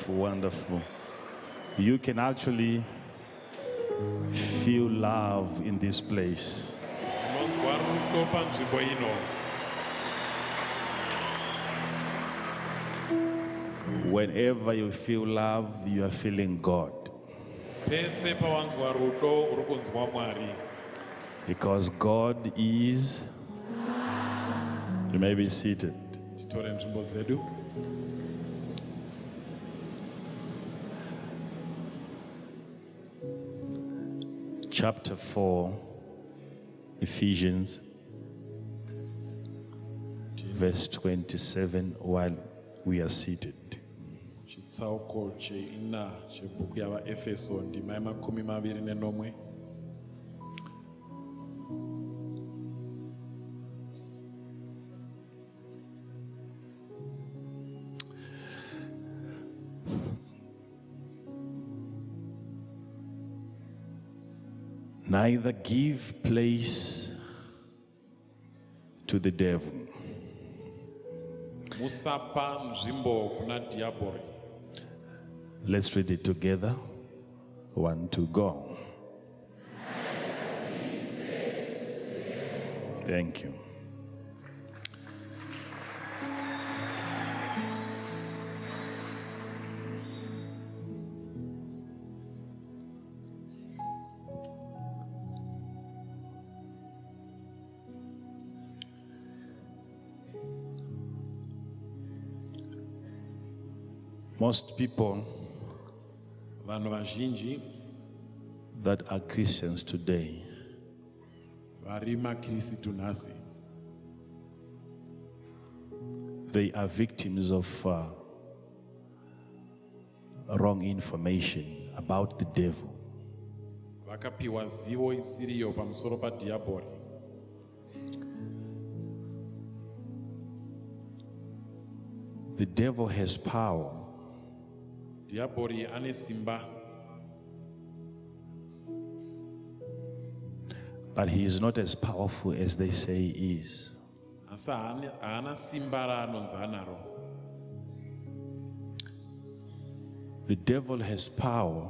Wonderful, wonderful. You can actually feel love in this place. Whenever you feel love, you are feeling God. Because God is, you may be seated. Chapter 4, Ephesians, verse 27, while we are seated. Neither give place to the devil. Let's read it together. 1, 2, go. Thank you. Most people that are Christians today they are victims of wrong information about the devil. The devil has power, but he is not as powerful as they say he is. The devil has power,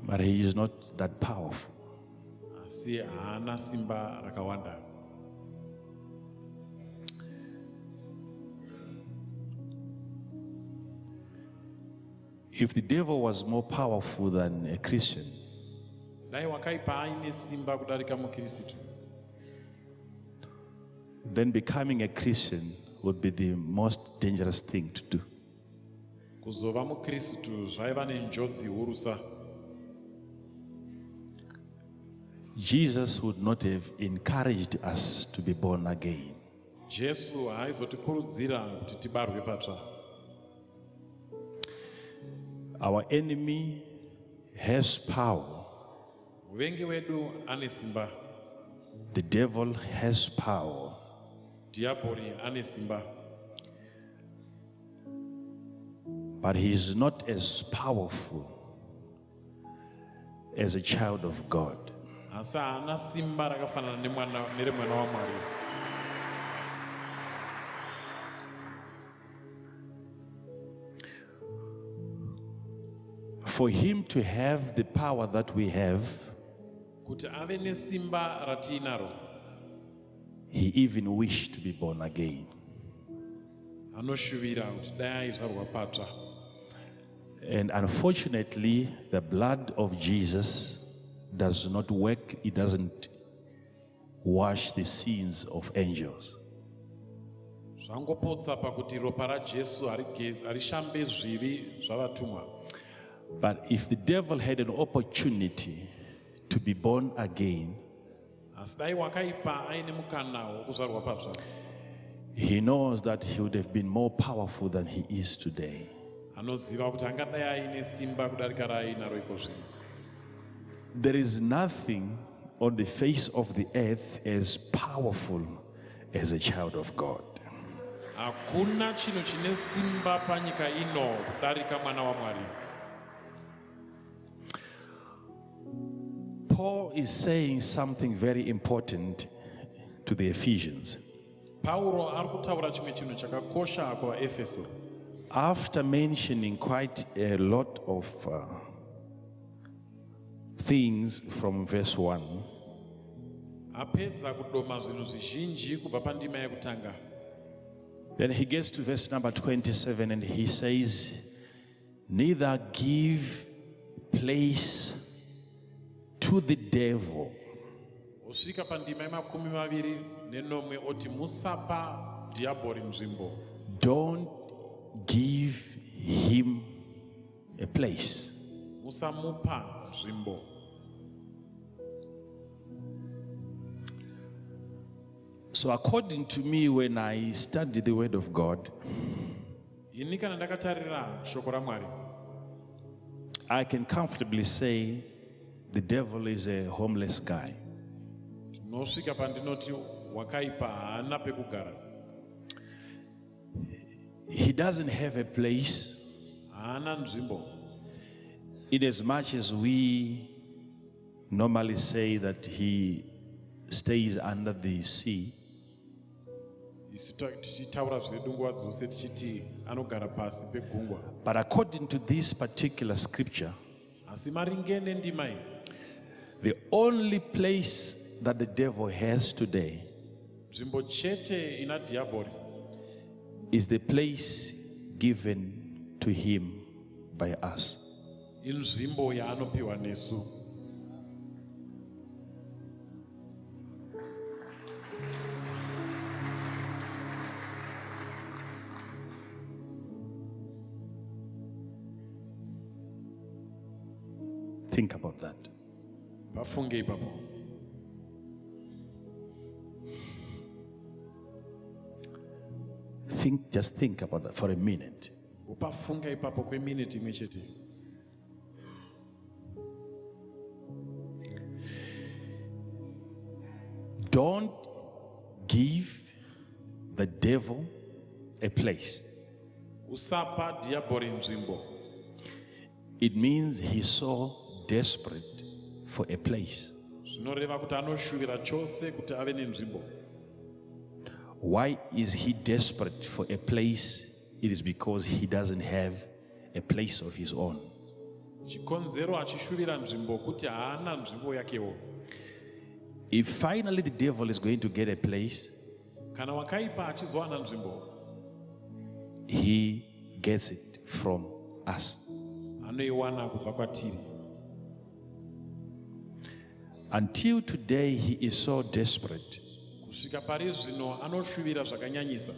but he is not that powerful. If the devil was more powerful than a Christian, then becoming a Christian would be the most dangerous thing to do. Jesus would not have encouraged us to be born again. Our enemy has power. The devil has power. But he is not as powerful as a child of God. For him to have the power that we have, he even wished to be born again. And unfortunately, the blood of Jesus does not work. It doesn't wash the sins of angels. But if the devil had an opportunity to be born again, he knows that he would have been more powerful than he is today. There is nothing on the face of the earth as powerful as a child of God. Paul is saying something very important to the Ephesians. Paulo arikutaura chimwe chinhu chakakosha kuvaEfeso. After mentioning quite a lot of things from verse 1, apedza kudoma zvinhu zvizhinji kubva pandima yekutanga. then he gets to verse number 27 and he says, neither give place to the devil. Osvika pandima ye29 oti musapa dhiabhori nzvimbo. Don't give him a place. Musamupa nzvimbo. So according to me, when I study the word of God, Ini kana ndakatarira shoko raMwari, I can comfortably say the devil is a homeless guy. tinosvika pandinoti wakaipa haana pekugara. He doesn't have a place, Haana nzvimbo. in as much as we normally say that he stays under the sea. Isu tichitaura zvedu nguva dzose tichiti anogara pasi pegungwa. But according to this particular scripture, Asi maringe nendima iyi, the only place that the devil has today nzvimbo chete ina dhiabhori is the place given to him by us. inzvimbo yaanopiwa nesu. Think about that. Pafunge ipapo. Just think about that for a minute. Upafunga ipapo kweminute imwe chete. Don't give the devil a place. Usapa dhiabhori nzvimbo. It means he's so desperate for a place. Zvinoreva kuti anoshuvira chose kuti ave nenzvimbo. Why is he desperate for a place? It is because he doesn't have a place of his own. Chikonzero achishuvira nzvimbo kuti haana nzvimbo yakewo. If finally the devil is going to get a place, Kana wakaipa achizowana nzvimbo, he gets it from us. anoiwana kubva kwatiri. Until today, he is so desperate. Kusvika pari zvino anoshuvira zvakanyanyisa.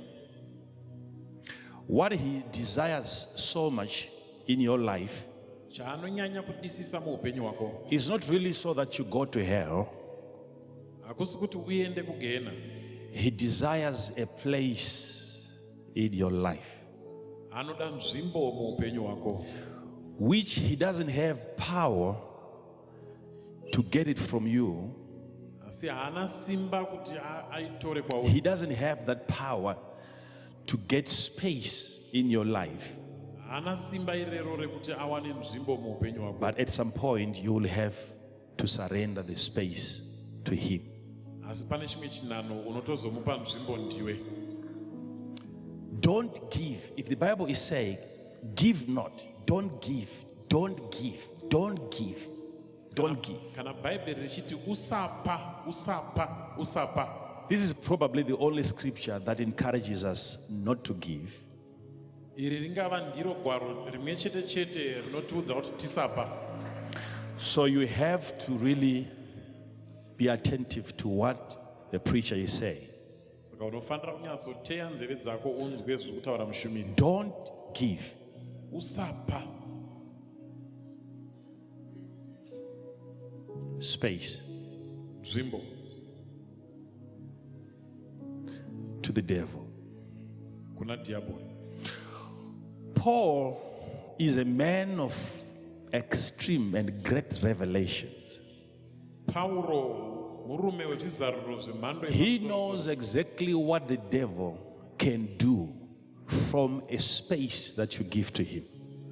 What he desires so much in your life Chaanonyanya kudisisa muupenyu hwako is not really so that you go to hell. hakusi kuti uende kugehena. He desires a place in your life, Anoda nzvimbo muupenyu hwako, which he doesn't have power to get it from you. asi haana simba kuti aitore kwauri. He doesn't have that power to get space in your life. Haana simba irero rekuti awane nzvimbo muupenyu hwako. But at some point, you will have to surrender the space to him. Asi pane chimwe chinhanho unotozomupa nzvimbo ndiwe. Don't give. If the Bible is saying, give not, don't give, don't give, don't give, don't give. Kana bhaibheri richiti usapa, usapa, usapa. This is probably the only scripture that encourages us not to give. Iri ringava ndiro gwaro rimwe chete chete rinotiudza kuti tisapa. So you have to really be attentive to what the preacher is saying. Saka unofanira kunyatsoteya nzeve dzako unzwe zviri kutaura mushumiri. Don't give. Usapa. Space Nzvimbo to the devil. kuna dhiabhori. Paul is a man of extreme and great revelations. Pauro murume wezvizaruro zvemhando He yepamusoro-soro. knows exactly what the devil can do from a space that you give to him.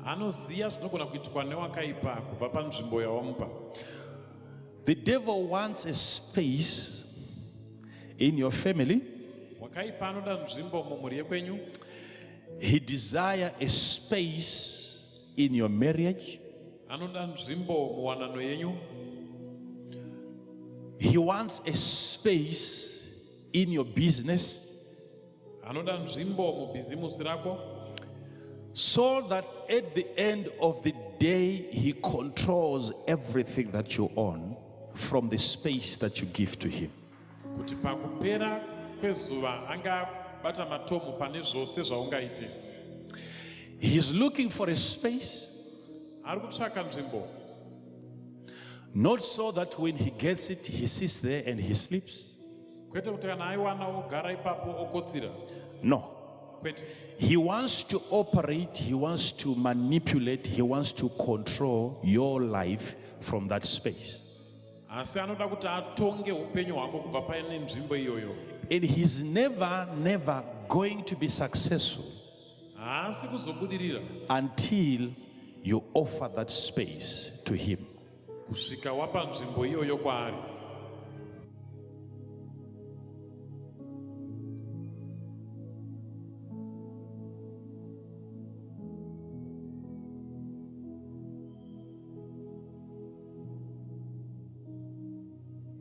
Anoziva zvinogona kuitwa newakaipa kubva panzvimbo yawamupa. The devil wants a space in your family. wakaipa anoda nzvimbo mumhuri yekwenyu. He desires a space in your marriage. Anoda nzvimbo muwanano yenyu. He wants a space in your business. Anoda nzvimbo mubhizimusi rako. So that at the end of the day, he controls everything that you own from the space that you give to him. Kuti pakupera kwezuva angabata matomu pane zvose zvaungaite. He's looking for a space, Ari kutsvaka nzvimbo. not so that when he gets it, he sits there and he sleeps. Kwete kuti kana aiwana ogara ipapo okotsira. No. Kwete. He wants to operate, he wants to manipulate, he wants to control your life from that space. Asi anoda kuti atonge upenyu hwako kubva paine nzvimbo iyoyo. And he's never going to be successful Haasi kuzobudirira until you offer that space to him. kusvika wapa nzvimbo iyoyo kwaari.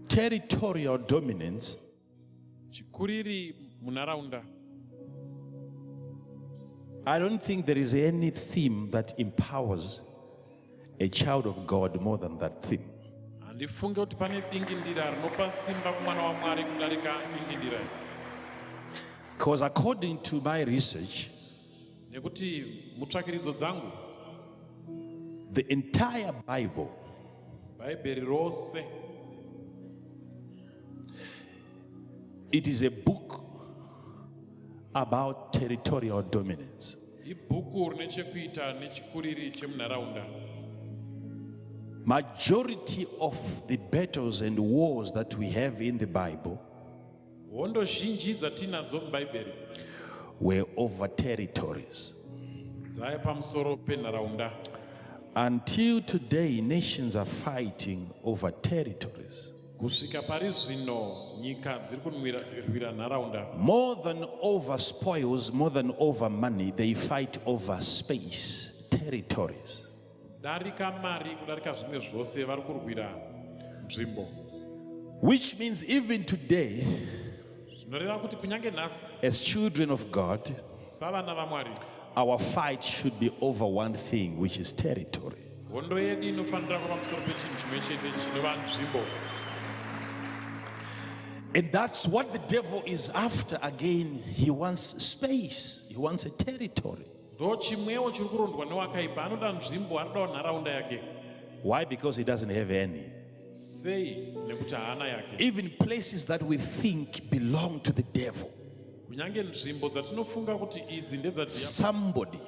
Territorial dominance Chikuriri munharaunda. I don't think there is any theme that empowers a child of God more than that theme. Handifunge kuti pane dingindira rinopa simba kumwana waMwari kudarika dingindira. Because according to my research, Nekuti mutsvakiridzo dzangu, the entire Bible Bhaibheri rose it is a book about territorial dominance. ibhuku rine chekuita nechikuriri chemunharaunda. Majority of the battles and wars that we have in the Bible Hondo zhinji dzatinadzo mubhaibheri were over territories. dzaiva pamusoro penharaunda. Until today, nations are fighting over territories. Kusvika pari zvino nyika dziri kurwira nharaunda. More than over spoils, more than over money, they fight over space, territories. Kudarika mari, kudarika zvimwe zvose vari kurwira nzvimbo. Which means even today, Zvinoreva kuti kunyange nhasi as children of God, savana vaMwari, our fight should be over one thing, which is territory. hondo yedu inofanira kuva pamusoro pechinhu chimwe chete chinova nzvimbo. And that's what the devil is after again. He wants space, he wants a territory. Ndo chimwewo chiri kurondwa newakaipa, anoda nzvimbo, anodawo nharaunda yake. Why? Because he doesn't have any. Sei? Nekuti haana yake. Even places that we think belong to the devil, Kunyange nzvimbo dzatinofunga kuti idzi ndedzadhiabhori, somebody,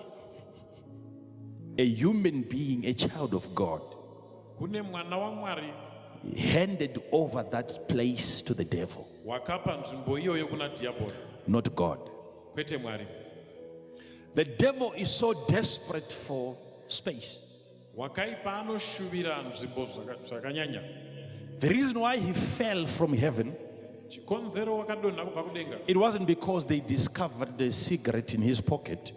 a human being, a child of God, kune mwana waMwari handed over that place to the devil, wakapa nzvimbo iyoyo kuna dhiabhori, not God. kwete Mwari. The devil is so desperate for space. Wakaipa anoshuvira nzvimbo zvakanyanya. The reason why he fell from heaven, Chikonzero wakadonha kubva kudenga, it wasn't because they discovered the cigarette in his pocket.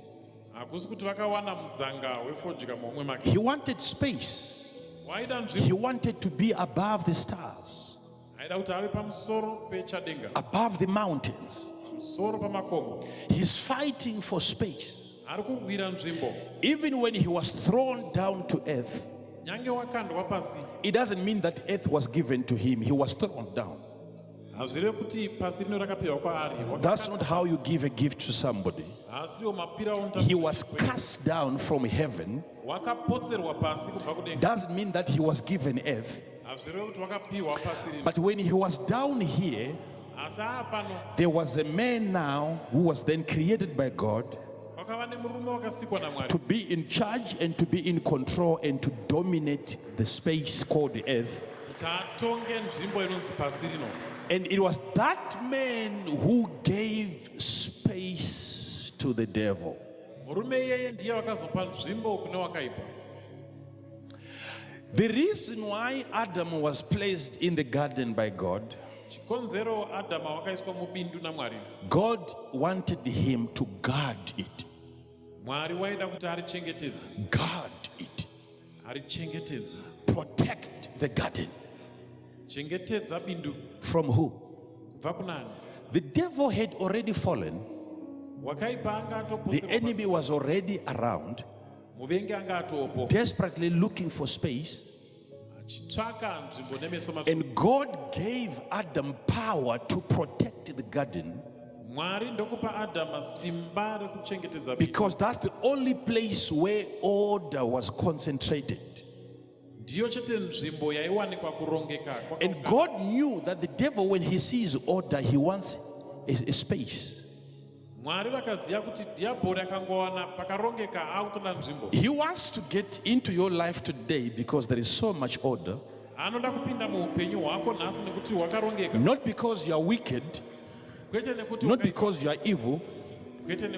hakusi kuti vakawana mudzanga wefodya momwe make. He wanted space. Waida He nzvimbo, wanted to be above the stars, aida kuti ave pamusoro pechadenga, above the mountains. pamusoro pamakomo. He's fighting for space. Ari kurwira nzvimbo. Even when he was thrown down to earth, Nyange wakandwa pasi, it doesn't mean that earth was given to him. He was thrown down. hazvireve kuti pasi rino rakapiwa kwaari. That's not how you give a gift to somebody. Hasiriwo mapira He was cast down from heaven. wakapotserwa pasi kubva kudenga. Doesn't mean that he was given earth. Hazvireve kuti wakapiwa pasi rino. But when he was down here, Asi aapano there was a man now who was then created by God kwakava nemurume wakasikwa naMwari to be in charge and to be in control and to dominate the space called the earth. kuti atonge nzvimbo inonzi pasi rino. And it was that man who gave space to the devil. Murume iyeye ndiye wakazopa nzvimbo kune wakaipa. The reason why Adam was placed in the garden by God, chikonzero Adama wakaiswa mubindu naMwari. God wanted him to guard it. Mwari waida kuti arichengetedze. Guard it. Arichengetedze. Protect the garden. Chengetedza bindu. From who? Kubva kunani? The devil had already fallen. The enemy was already around, desperately looking for space. And God gave Adam power to protect the garden, because that's the only place where order was concentrated. And God knew that the devil, when he sees order, he wants a space. He wants to get into your life today because there is so much order. Not because you are wicked, not because you are evil,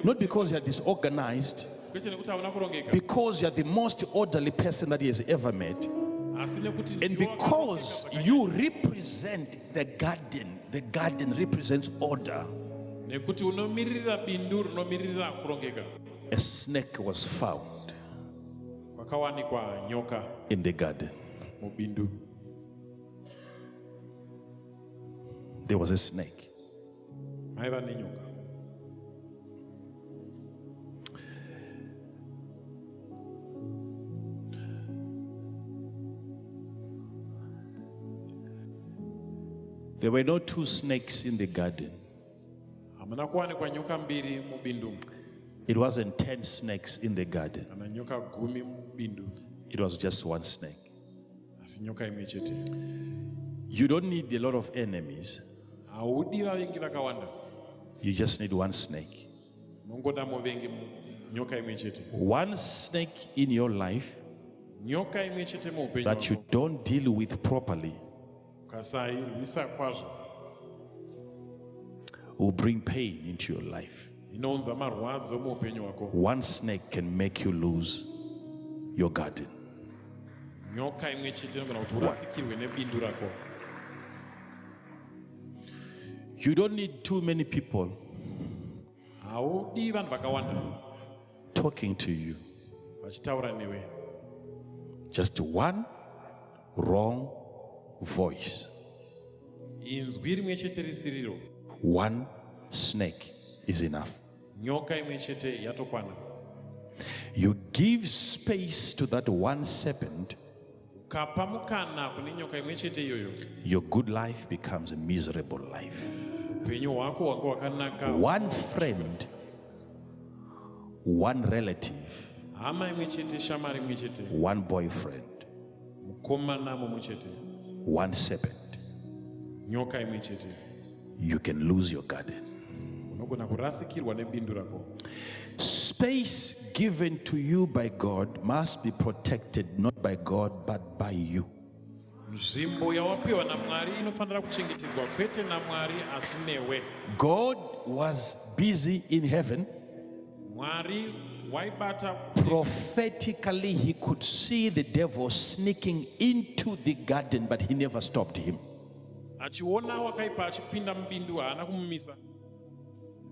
not because you are disorganized, because you are the most orderly person that he has ever met. And because you represent the garden represents order. A snake was found in the garden. There was a snake. There were no two snakes in the garden. It wasn't 10 snakes in the garden. It was just one snake. You don't need a lot of enemies. You just need one snake. One snake in your life that you don't deal with properly will bring pain into your life. One snake can make you lose your garden. You don't need too many people talking to you. Just one wrong voice. One snake is enough. You give space to that one serpent, your good life becomes a miserable life. One friend, one relative, one boyfriend, one serpent, you can lose your garden. Space given to you by God must be protected, not by God, but by you. God was busy in heaven. Prophetically, he could see the devil sneaking into the garden, but he never stopped him.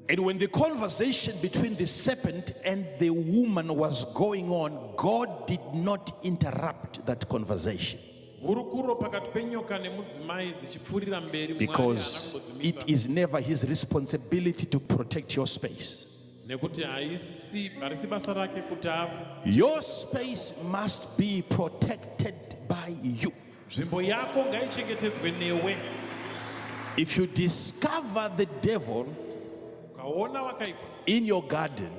And when the conversation between the serpent and the woman was going on, God did not interrupt that conversation. Because it is never his responsibility to protect your space. Your space must be protected by you. If you discover the devil in your garden,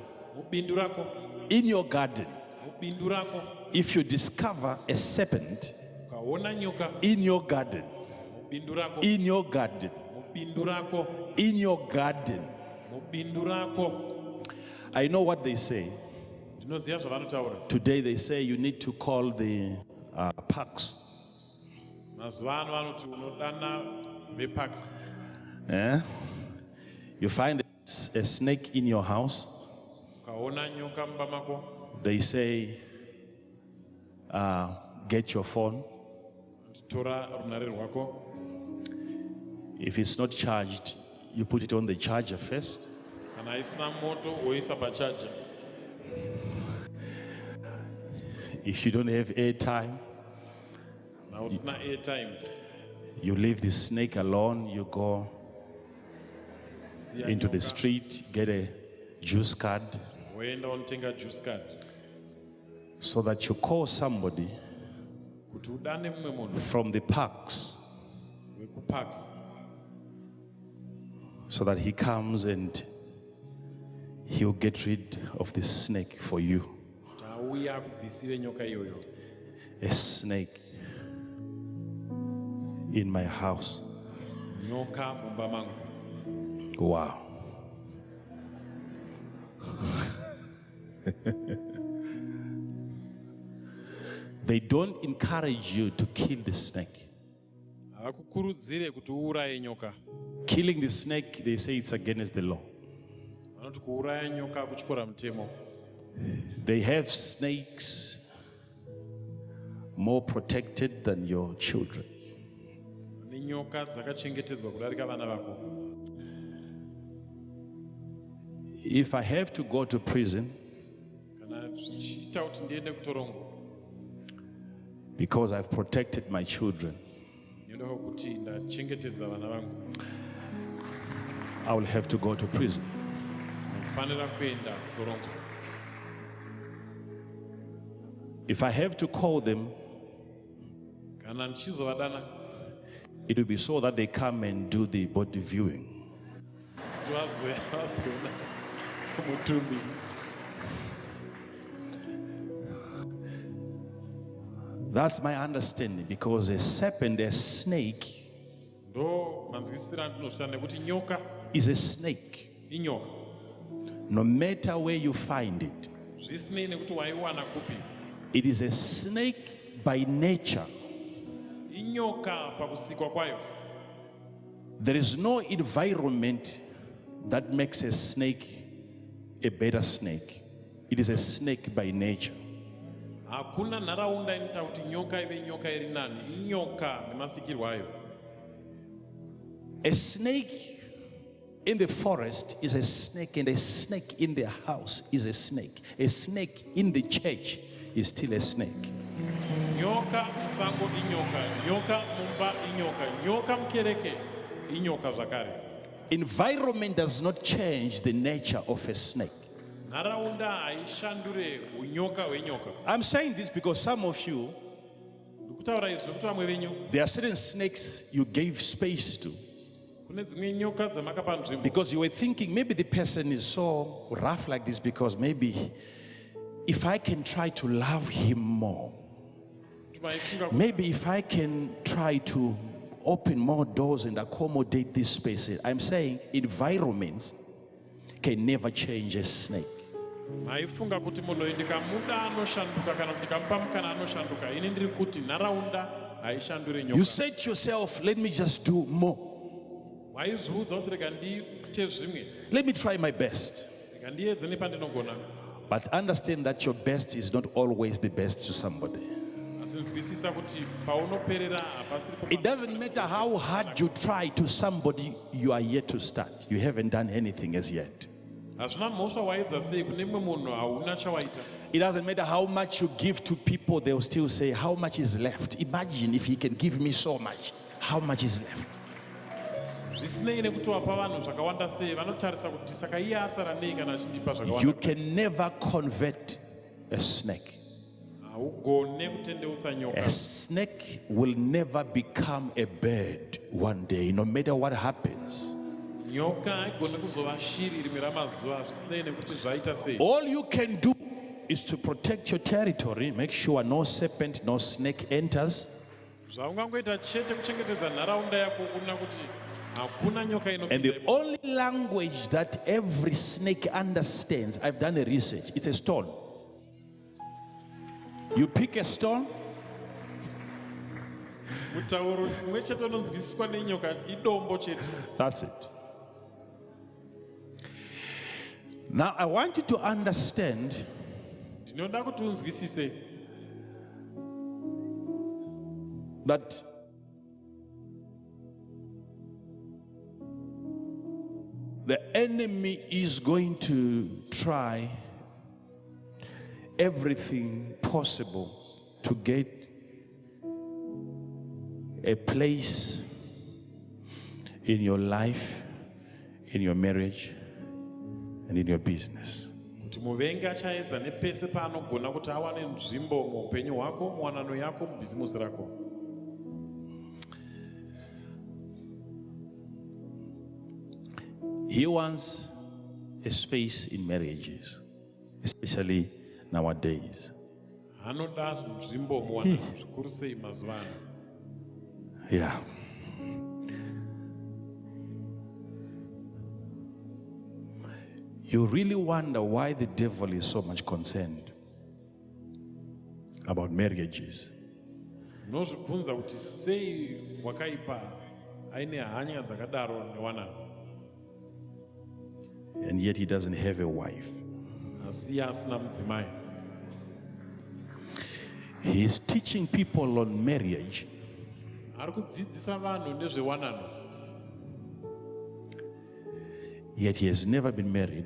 if you discover a serpent in your garden, I know what they say. Today they say you need to call the parks. Yeah? You find a snake in your house, they say, get your phone If it's not charged, you put it on the charger first. Kana isina moto woisa pachaja. If you don't have airtime, Na usina airtime. you leave the snake alone, you go into the street, get a juice card, Woenda unotenga juice card. so that you call somebody Kuti udane mumwe munhu from the parks wekuparks. so that he comes and he'll get rid of the snake for you. Tauya kubvisire nyoka iyoyo. A snake in my house. Nyoka mumba mangu. Wow. They don't encourage you to kill the snake. Havakukurudzire kuti uuraye nyoka. Killing the snake, they say it's against the law. Vanoti kuuraya nyoka kuchikora mutemo. They have snakes more protected than your children. Nenyoka dzakachengetedzwa kudarika vana vako. If I have to go to prison Kana zvichiita kuti ndiende kutorongo. because I've protected my children, Nyoda kuti ndachengetedza vana vangu. I will have to go to prison. Mufanira kuenda kutorongo. If I have to call them, Kana ndichizovadana it will be so that they come and do the body viewing. kuti vazoona mutumbi. That's my understanding, because a serpent, a snake, Ndo manzwisira andinozvita nekuti nyoka is a snake. inyoka. No matter where you find it, Zvisinei nekuti waiwana kupi. it is a snake by nature. Inyoka pakusikwa kwayo. There is no environment that makes a snake a better snake. It is a snake by nature. Hakuna nharaunda inoita kuti nyoka ive nyoka iri nani. Inyoka nemasikirwo ayo. A snake in the forest is a snake, and a snake in the house is a snake. A snake in the church is still a snake. Nyoka musango inyoka. Nyoka mumba inyoka. Nyoka mukereke inyoka zvakare. Environment does not change the nature of a snake. Nharaunda haishandure unyoka hwenyoka. I'm saying this because some of you, Ndikutaura izvi nekuti vamwe venyu there are certain snakes you gave space to kune dzimwe nyoka dzamakapa nzvimbo. because you were thinking maybe the person is so rough like this because maybe if I can try to love him more, Kuti maifunga kuti maybe if I can try to open more doors and accommodate this space. I'm saying environments can never change a snake. maifunga kuti munhu ndikamuda anoshanduka kana kuti ndikamupa mukana anoshanduka. Ini ndiri kuti nharaunda haishandure You nyoka. said to yourself, let me just do more. Waizviudza kuti rega ndiite zvimwe. Let me try my best. Rega ndiedze nepandinogona. But understand that your best is not always the best to somebody. Asi nzwisisa kuti paunoperera hapasiri It doesn't matter how hard you try to somebody, you are yet to start. You haven't done anything as yet. hazvina mhosva waedza sei kune mumwe munhu hauna chawaita. It doesn't matter how much you give to people, they'll still say, how much is left? Imagine if he can give me so much, how much is left? Zvisinei nekuti wapa vanhu zvakawanda sei, vanotarisa kuti saka iye asara nei kana achindipa You zvakawanda. can never convert a snake. Haugone kutendeutsa nyoka. A snake will never become a bird one day, no matter what happens. Nyoka haigone kuzova shiri rimwe ramazuva zvisinei nekuti zvaita sei. All you can do is to protect your territory, make sure no serpent, no snake enters. Zvaungangoita chete kuchengetedza nharaunda yako kuna kuti hakuna nyoka And the inopinda. only language that every snake understands, I've done a research, it's a stone. You pick a stone, Mutauro imwe chete unonzwisiswa nenyoka idombo chete. that's it. Now I want you to understand Ndinoda kuti unzwisise that enemy is going to try everything possible to get a place in your life, in your marriage, and in your business. Kuti muvengi achaedza nepese paanogona kuti awane nzvimbo muupenyu hwako, muwanano yako, mubhizimusi rako. He wants a space in marriages, especially nowadays. Anoda nzvimbo muwanano zvikuru sei mazuva ano. Yeah. You really wonder why the devil is so much concerned about marriages. Nozvibvunza kuti sei wakaipa aine hanya dzakadaro newanano. And yet he doesn't have a wife. Asi asina mudzimai. He is teaching people on marriage. Ari kudzidzisa vanhu nezvewanano. Yet he has never been married.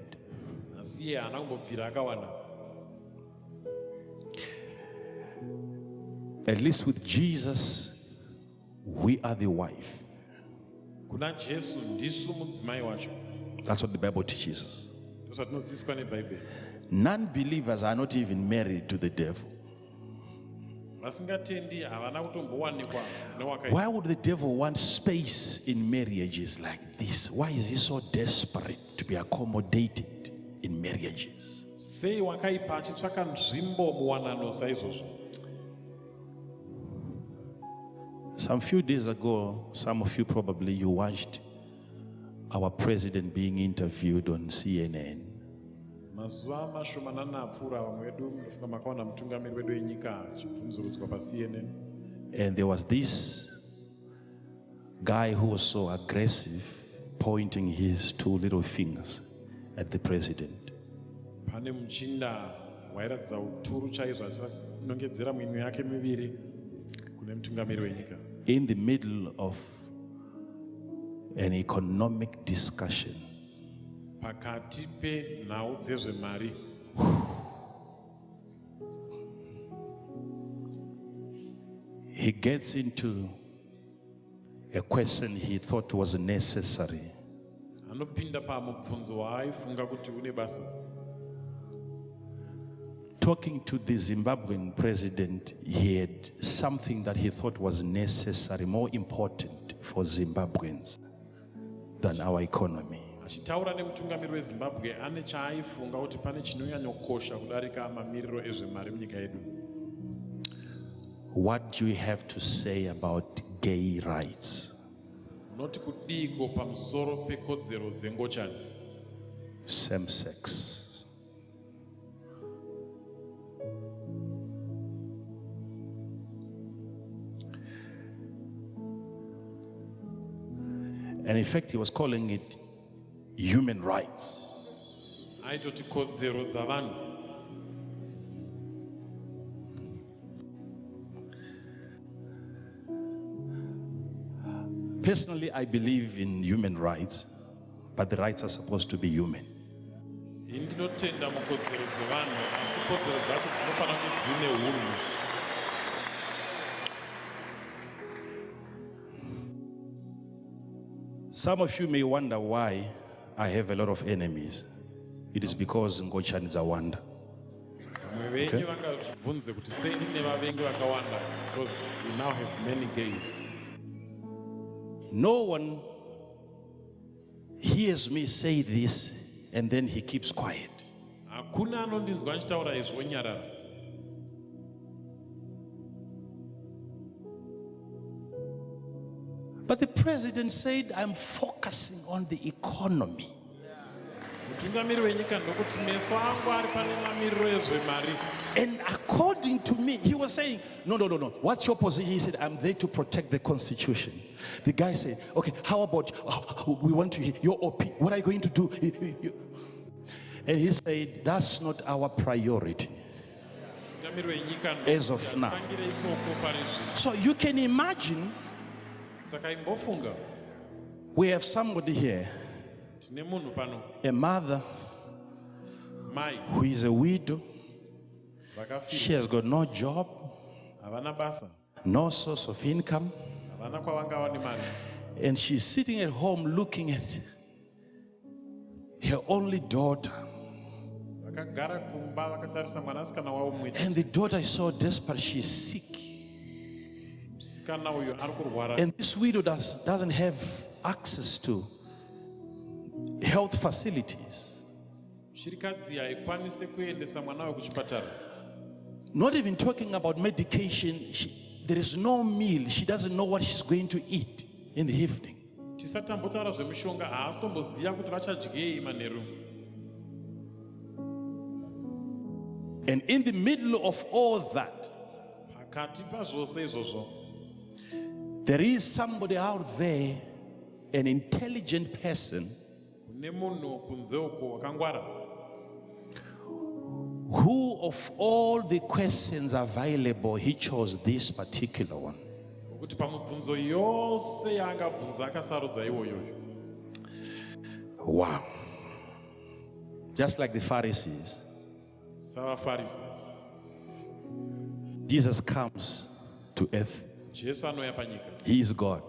Asi iye haana kumbobvira akawana. At least with Jesus, we are the wife. Kuna Jesu ndisu mudzimai wacho. That's what the Bible teaches us. Ndozvatinodzidziswa neBhaibheri. Non-believers are not even married to the devil. Vasingatendi havana kutombowanikwa newakaipa. Why would the devil want space in marriages like this? Why is he so desperate to be accommodated in marriages? Sei wakaipa achitsvaka nzvimbo muwanano saizvozvo. Some few days ago, some of you probably you watched our president being interviewed on CNN. Mazuva mashomanana apfuura vamwe vedu munofunga makaona mutungamiri wedu wenyika achibvunzurudzwa paCNN. And there was this guy who was so aggressive, pointing his two little fingers at the president. Pane muchinda wairatidza uturu chaizvo achinongedzera minwe yake miviri kune mutungamiri wenyika. In the middle of an economic discussion. Pakati penhau dzezvemari. He gets into a question he thought was necessary. Anopinda pamubvunzo waaifunga kuti une basa. Talking to the Zimbabwean president, he had something that he thought was necessary, more important for Zimbabweans than our economy. Achitaura nemutungamiri weZimbabwe ane chaaifunga kuti pane chinonyanyokosha kudarika mamiriro ezvemari munyika yedu. What do you have to say about gay rights? Unoti kudiko pamusoro pekodzero dzengochani. Same sex. And in fact, he was calling it human rights. Aitoti kodzero dzavanhu. Personally, I believe in human rights, but the rights are supposed to be human. Ndinotenda mukodzero dzevanhu, asi kodzero dzacho dzinofanira kuti dzine hunhu. Some of you may wonder why I have a lot of enemies. It is because Ngochani Zawanda. Vamwe venyu vangazvibvunze kuti sei ndine vavengi vakawanda, because we now have many gays. No one hears me say this and then he keeps quiet. Hakuna anondinzwa ndichitaura izvi onyarara. But the president said, I'm focusing on the economy. Mutungamiri wenyika ndokuti meso angu ari pane mamiriro ezvemari. And according to me, he was saying, no. What's your position? He said, I'm there to protect the Constitution. The guy said, okay, how about, we want to hear your opinion. What are you going to do? And he said, that's not our priority as of now. So you can imagine, we have somebody here Tine munhu pano, a mother mai, who is a widow. She vakafirwa, has got no job, havana basa, no source of income, havana kwavangawani mari. and she's sitting at home looking at her only daughter. Vakagara kumba vakatarisa mwanasikana wavo mumwe. And the daughter is so desperate, she's sick. Musikana uyu ari kurwara. And this widow doesn't have access to health facilities. Shirikadzi haikwanise kuendesa mwana wayo kuchipatara. Not even talking about medication. There is no meal. She doesn't know what she's going to eat in the evening. Tisatambotaura zvemishonga, haasi tomboziva kuti vachadyei manheru. And in the middle of all that, Pakati pazvose izvozvo, there is somebody out there, an intelligent person, kune munhu kunze uko wakangwara, who of all the questions available, he chose this particular one. kuti pamibvunzo yose yaangabvunza akasarudza iwoyo. Wow. Just like the Pharisees, SavaFarisi, Jesus comes to earth. Jesu anouya panyika, He is God.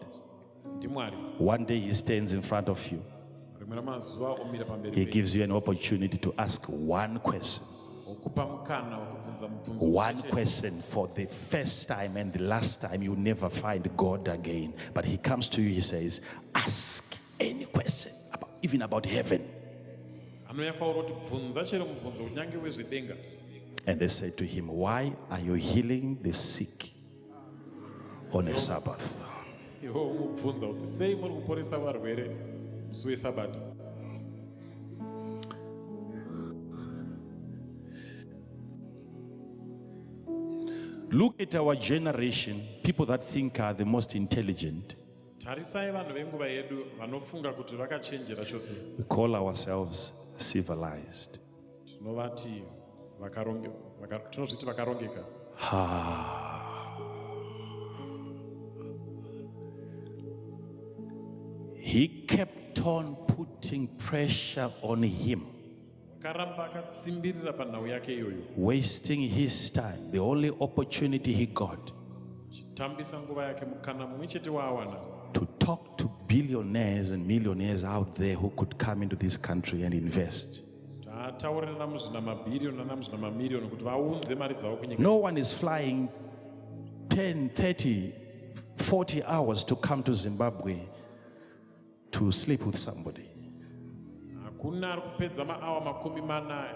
ndiMwari. One day he stands in front of you. Rimwe ramazuva omira pamberi He penyu, gives you an opportunity to ask one question. okupa mukana wekubvunza mubvunzo One umwe chete. question for the first time and the last time. You never find God again. But he comes to you, he says, ask any question, even about heaven. Anouya kwauri kuti bvunza chero mubvunzo kunyange wezvedenga. And they said to him, why are you healing the sick on a Sabbath? Iwo umubvunza kuti sei muri kuporesa varwere musi weSabata. Look at our generation, people that think are the most intelligent. Tarisai vanhu venguva yedu vanofunga kuti vakachenjera chose. We call ourselves civilized. Tinovati tinozviti vakarongeka. He kept on putting pressure on him, Akaramba akatsimbirira panhau yake iyoyo, wasting his time. The only opportunity he got chitambisa nguva yake, mukana mumwe chete waawana, to talk to billionaires and millionaires out there who could come into this country and invest. taataurira namuzvina mabhiriyoni nanamuzvina mamiriyoni kuti vaunze mari dzavo kunyika. No one is flying 10, 30, 40 hours to come to Zimbabwe to sleep with somebody. Hakuna ari kupedza maawa makumi mana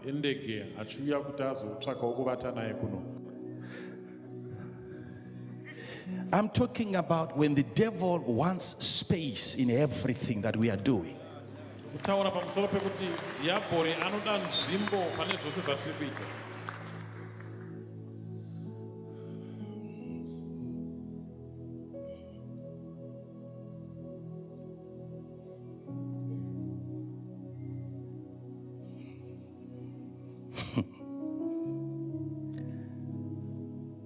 endege achiuya kuti azotsvakawo kuvata naye kuno. I'm talking about when the devil wants space in everything that we are doing. Kutaura pamusoro pekuti dhiabhori anoda nzvimbo pane zvose zvatiri kuita.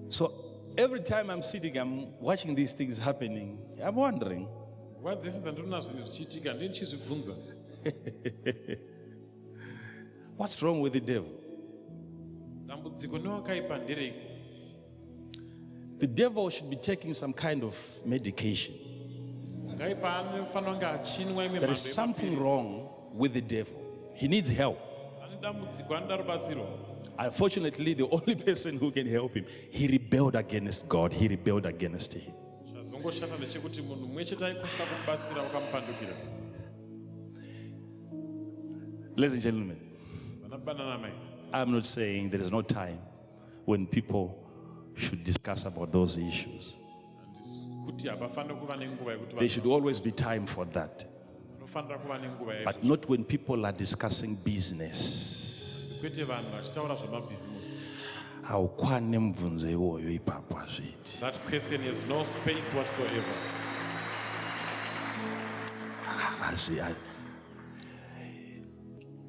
So every time I'm sitting, I'm watching these things happening, I'm wondering, Nguva dzese dzandinoona zvinhu zvichiitika ndini ndichizvibvunza, what's wrong with the devil? dambudziko newakaipa nderei? The devil should be taking some kind of medication. Ngaipa anofanira kunge achinwa imwe There is mhando something yemapirisi. wrong with the devil. He needs help. Ane dambudziko, anoda rubatsiro. Unfortunately, the only person who can help him, he rebelled against God. He rebelled against him. Zvazongoshata ndechekuti munhu mumwe chete aikwanisa kumubatsira wakamupandukira. Ladies and gentlemen, Vanabanana mai, I'm not saying there is no time when people should discuss about those issues. kuti hapafaniri kuva nenguva yekuti There should always be time for that. vanofanira kuva nenguva yaizvo. But not when people are discussing business. Kwete vanhu vachitaura zvemabhizimusi. Haukwane mubvunzo iwoyo ipapo hazviiti. That question has no space whatsoever.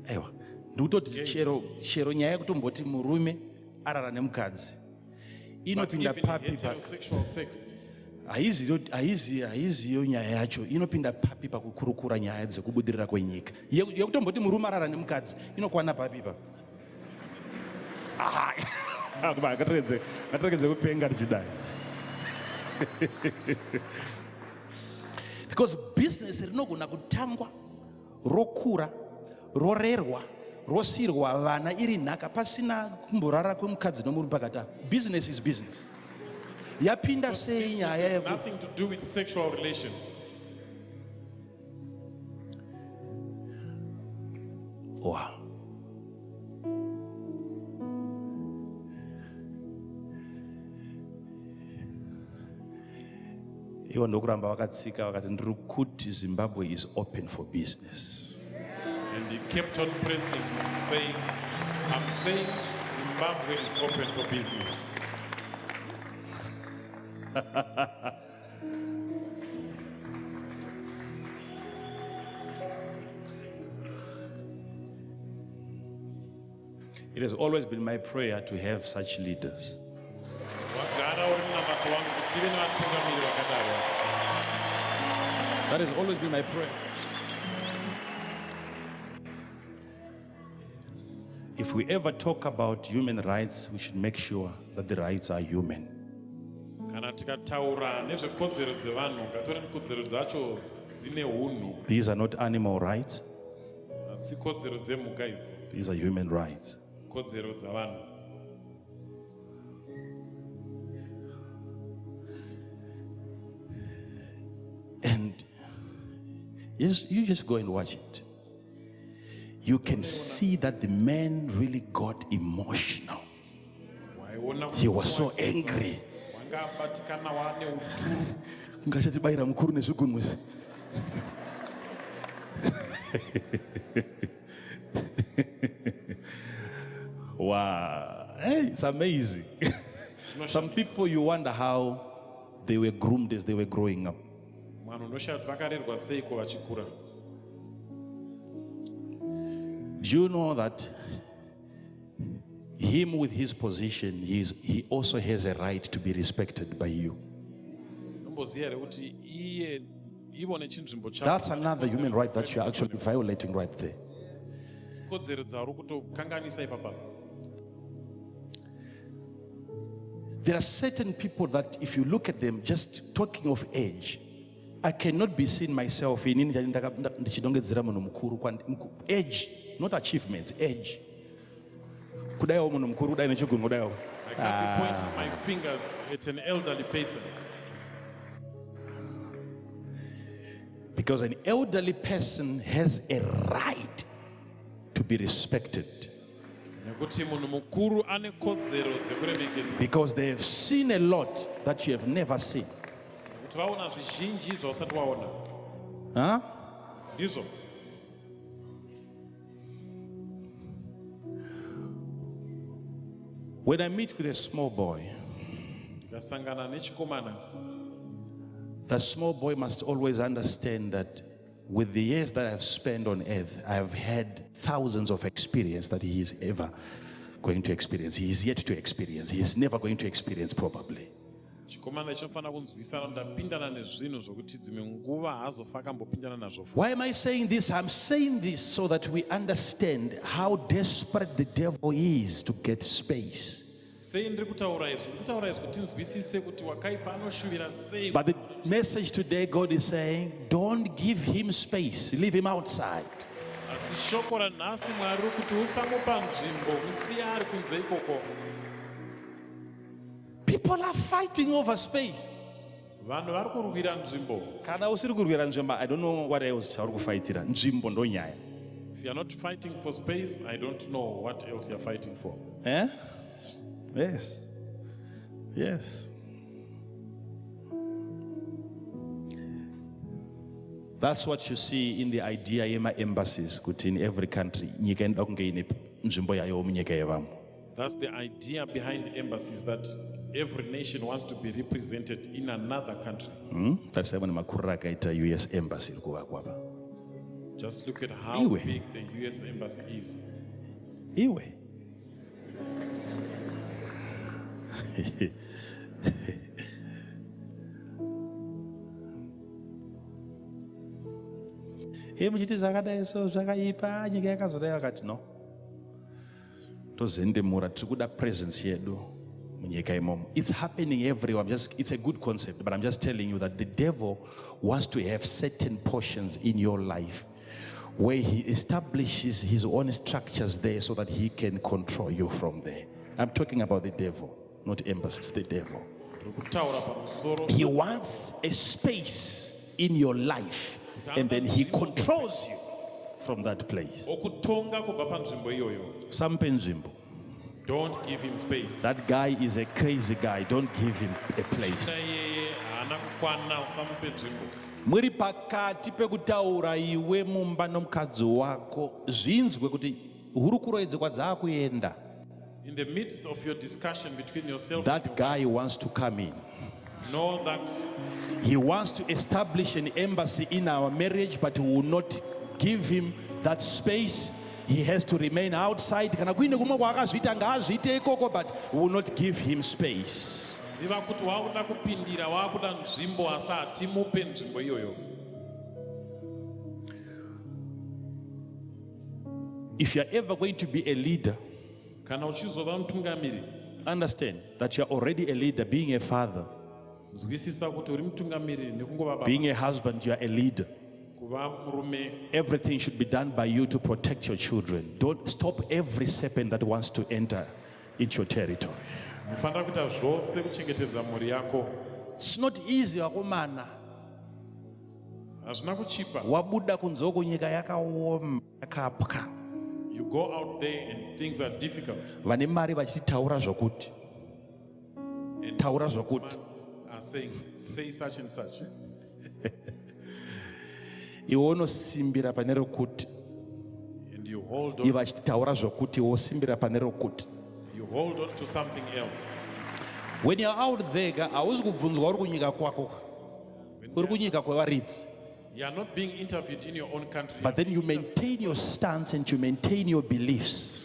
Aiwa, ndikutoti chero nyaya yekutomboti murume arara nemukadzi But inopinda even papi heterosexual sex, haiziyo nyaya yacho inopinda papi pakukurukura nyaya dzekubudirira kwenyika yekutomboti murume arara nemukadzi inokwana papi pa ngatiregedze kupenga tichidai. Because business rinogona kutangwa rokura rorerwa rosirwa vana iri nhaka pasina kumborara kwemukadzi nomurume pakati apo. Business is business. Yapinda sei nyaya yeku nothing to do with sexual relations. Wow. Ivo ndokuramba vakatsika vakati ndiri kuti Zimbabwe is open for business. And he kept on pressing, saying, I'm saying Zimbabwe is open for business. It has always been my prayer to have such leaders. That has always been my prayer. If we ever talk about human rights, we should make sure that the rights are human. These are not animal rights. These are human rights. And yes, you just go and watch it. You can see that the man really got emotional. He was so angry. Wow, hey, it's amazing. Some people, you wonder how they were groomed as they were growing up. Do you know that him with his position, he also has a right to be respected by you? That's another human right that you're actually violating right there. There are certain people that if you look at them, just talking of age, I cannot be seen myself in age, not achievements, age. I can't be pointing my fingers at an elderly person. Because an elderly person has a right to be respected. Because they have seen a lot that you have never seen. Huh? When I meet with a small boy, that small boy must always understand that with the years that I've spent on earth, I've had thousands of experience that he is ever going to experience. He is yet to experience. He is never going to experience probably. Why am I saying this? I'm saying this so that we understand how desperate the devil is to get space. But the message today, God is saying, don't give him space, leave him outside. People are fighting over space. I don't know what else. If you're not fighting for space, I don't know what else you're fighting for. Eh? Yes. Yes. That's what you see in the idea of embassies in every country. That's the idea behind embassies, that every nation wants to be represented in another country. That's why the US embassy. Just look at how big the US embassy is. muchiti zvakadai so zvakaipa nyika yakazodai vakati no tozendemura tiri kuda presence yedu munyika imomo. It's happening everywhere. It's a good concept, but I'm just telling you that the devil wants to have certain portions in your life where he establishes his own structures there so that he can control you from there. I'm talking about the devil, not embassies, the devil. He wants a space in your life and then he controls you from that place. Don't give him space. That guy is a crazy guy. Don't give him a place. Muri pakati pekutaura iwe mumba nomukadzi wako zvinzwe kuti huri kuroedzwa dzakuenda. In the midst of your discussion between yourself, that guy wants to come in. Know that he wants to establish an embassy in our marriage, but we will not give him that space. He has to remain outside. But we will not give him space. If you are ever going to be a leader, understand that you are already a leader, being a father, being a husband, you are a leader. Everything should be done by you to protect your children. Don't stop every serpent that wants to enter into your territory. It's not easy, wakomana. Wabuda kunzo kunyika yakaoma yakapka. You go out there and things are difficult. Vane mari vachiti taura zvokuti. Taura zvokuti. Are saying, say such and such. And you hold on. You hold on to something else. When you're out there, you are not being interviewed in your own country. But then you maintain your stance and you maintain your beliefs.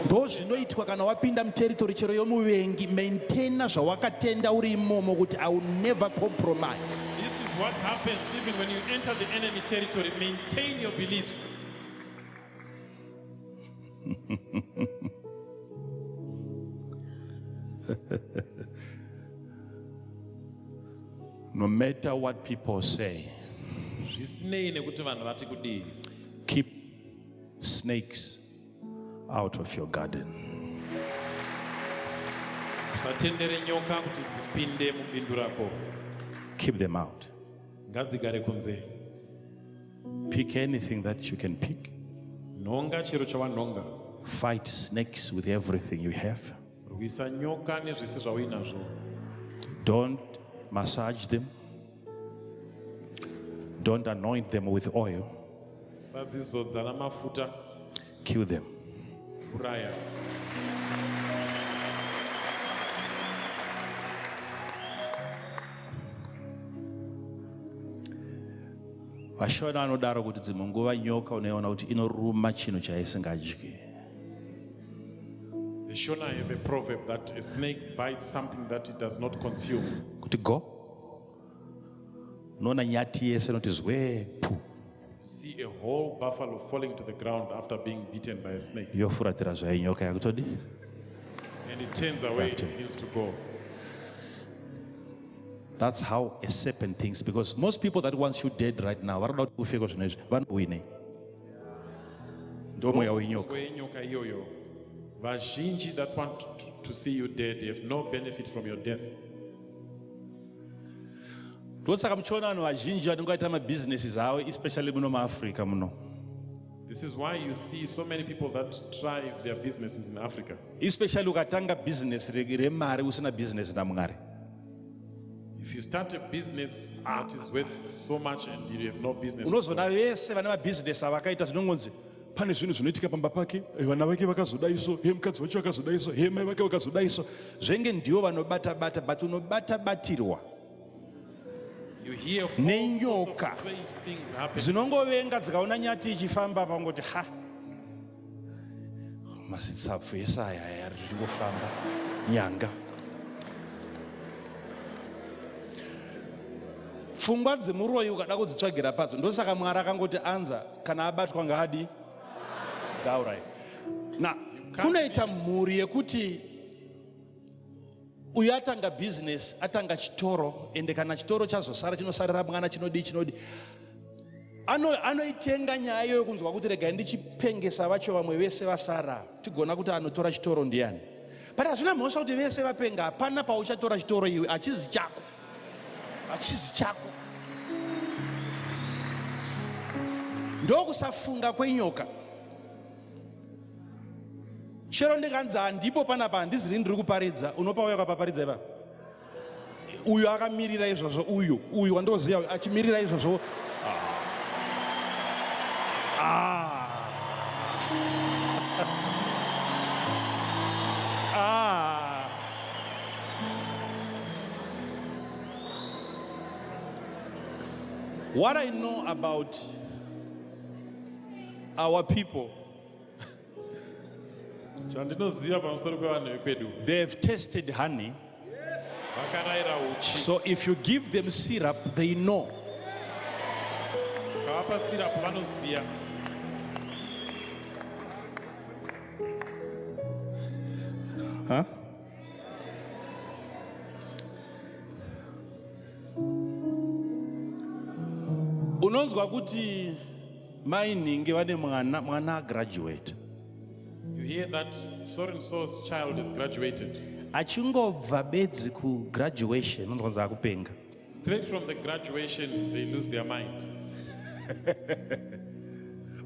Those zvinoitwa kana wapinda muteritori chero yomuvengi, maintaina zvawakatenda uri imomo kuti I will never compromise. This is what happens even when you enter the enemy territory. Maintain your beliefs. No matter what people say, keep snakes out of your garden. Keep them out. Pick anything that you can pick. Fight snakes with everything you have. Don't massage them. Don't anoint them with oil. Kill them. Vashona anodaro kuti dzimwe nguva nyoka unoiona kuti inoruma chinhu chaisingadyi. The Shona have a proverb that a snake bites something that it does not consume. Kuti go. Nona nyati yese noti zwe pu. See a whole buffalo falling to the ground after being bitten by a snake. Yofuratira zvayo nyoka yakutodi. And it turns away, it begins to go. That's how a serpent thinks, because most people that want you dead right now, what about ufeko zvinezvi? Vanowine. Ndomo yawo inyoka. Vazhinji that want to see you dead, they have no benefit from your death. Ndotsaka muchiona vanhu vazhinji vanongoita mabusinesses avo, especially muno muAfrica muno. This is why you see so many people that try their businesses in Africa. Especially ukatanga business remari usina business naMwari. If you start a business that is worth so much and you have no business. Unozona vese vane mabusiness avakaita zvinongonzi pane zvinhu zvinoitika pamba pake, vana vake vakazodaiso, mukadzi wacho vakazodaiso, mai vake vakazodaiso. Zvenge ndivo vanobata bata, but unobata batirwa. You hear of nenyoka dzinongovenga dzikaona nyati ichifamba pangoti ha mazitsapfu ese aya ari tichingofamba nyanga. pfungwa dzemuroyi ukada kudzitsvagira padzo. Ndosaka Mwari akangoti anza kana abatwa ngaadi gaurai. Na kunoita mhuri yekuti uyu atanga business, atanga chitoro, ende kana chitoro chazosara chinosarira mwana chinodi anoitenga nyaya iyoyo kunzwa kuti regai ndichipengesa vacho vamwe vese vasara tigona kuti anotora chitoro ndiani. But hazvina mhosva kuti vese vapenga, hapana pauchatora chitoro iwe achizi chako. Ndokusafunga kwenyoka. Chero ndikanzi handipo panapa handiziri ndiri kuparidza, unopa uyo akapaparidza ipa. Uyu akamirira izvozvo, uyu wandoziva achimirira izvozvo. What I know about our people, they have tasted honey. So if you give them syrup, they know. Huh? Unonzwa kuti mining vane mwana graduate. You hear that so and so's child is graduated. Achingobva bedzi ku graduation unonzwa kupenga. Straight from the graduation they lose their mind.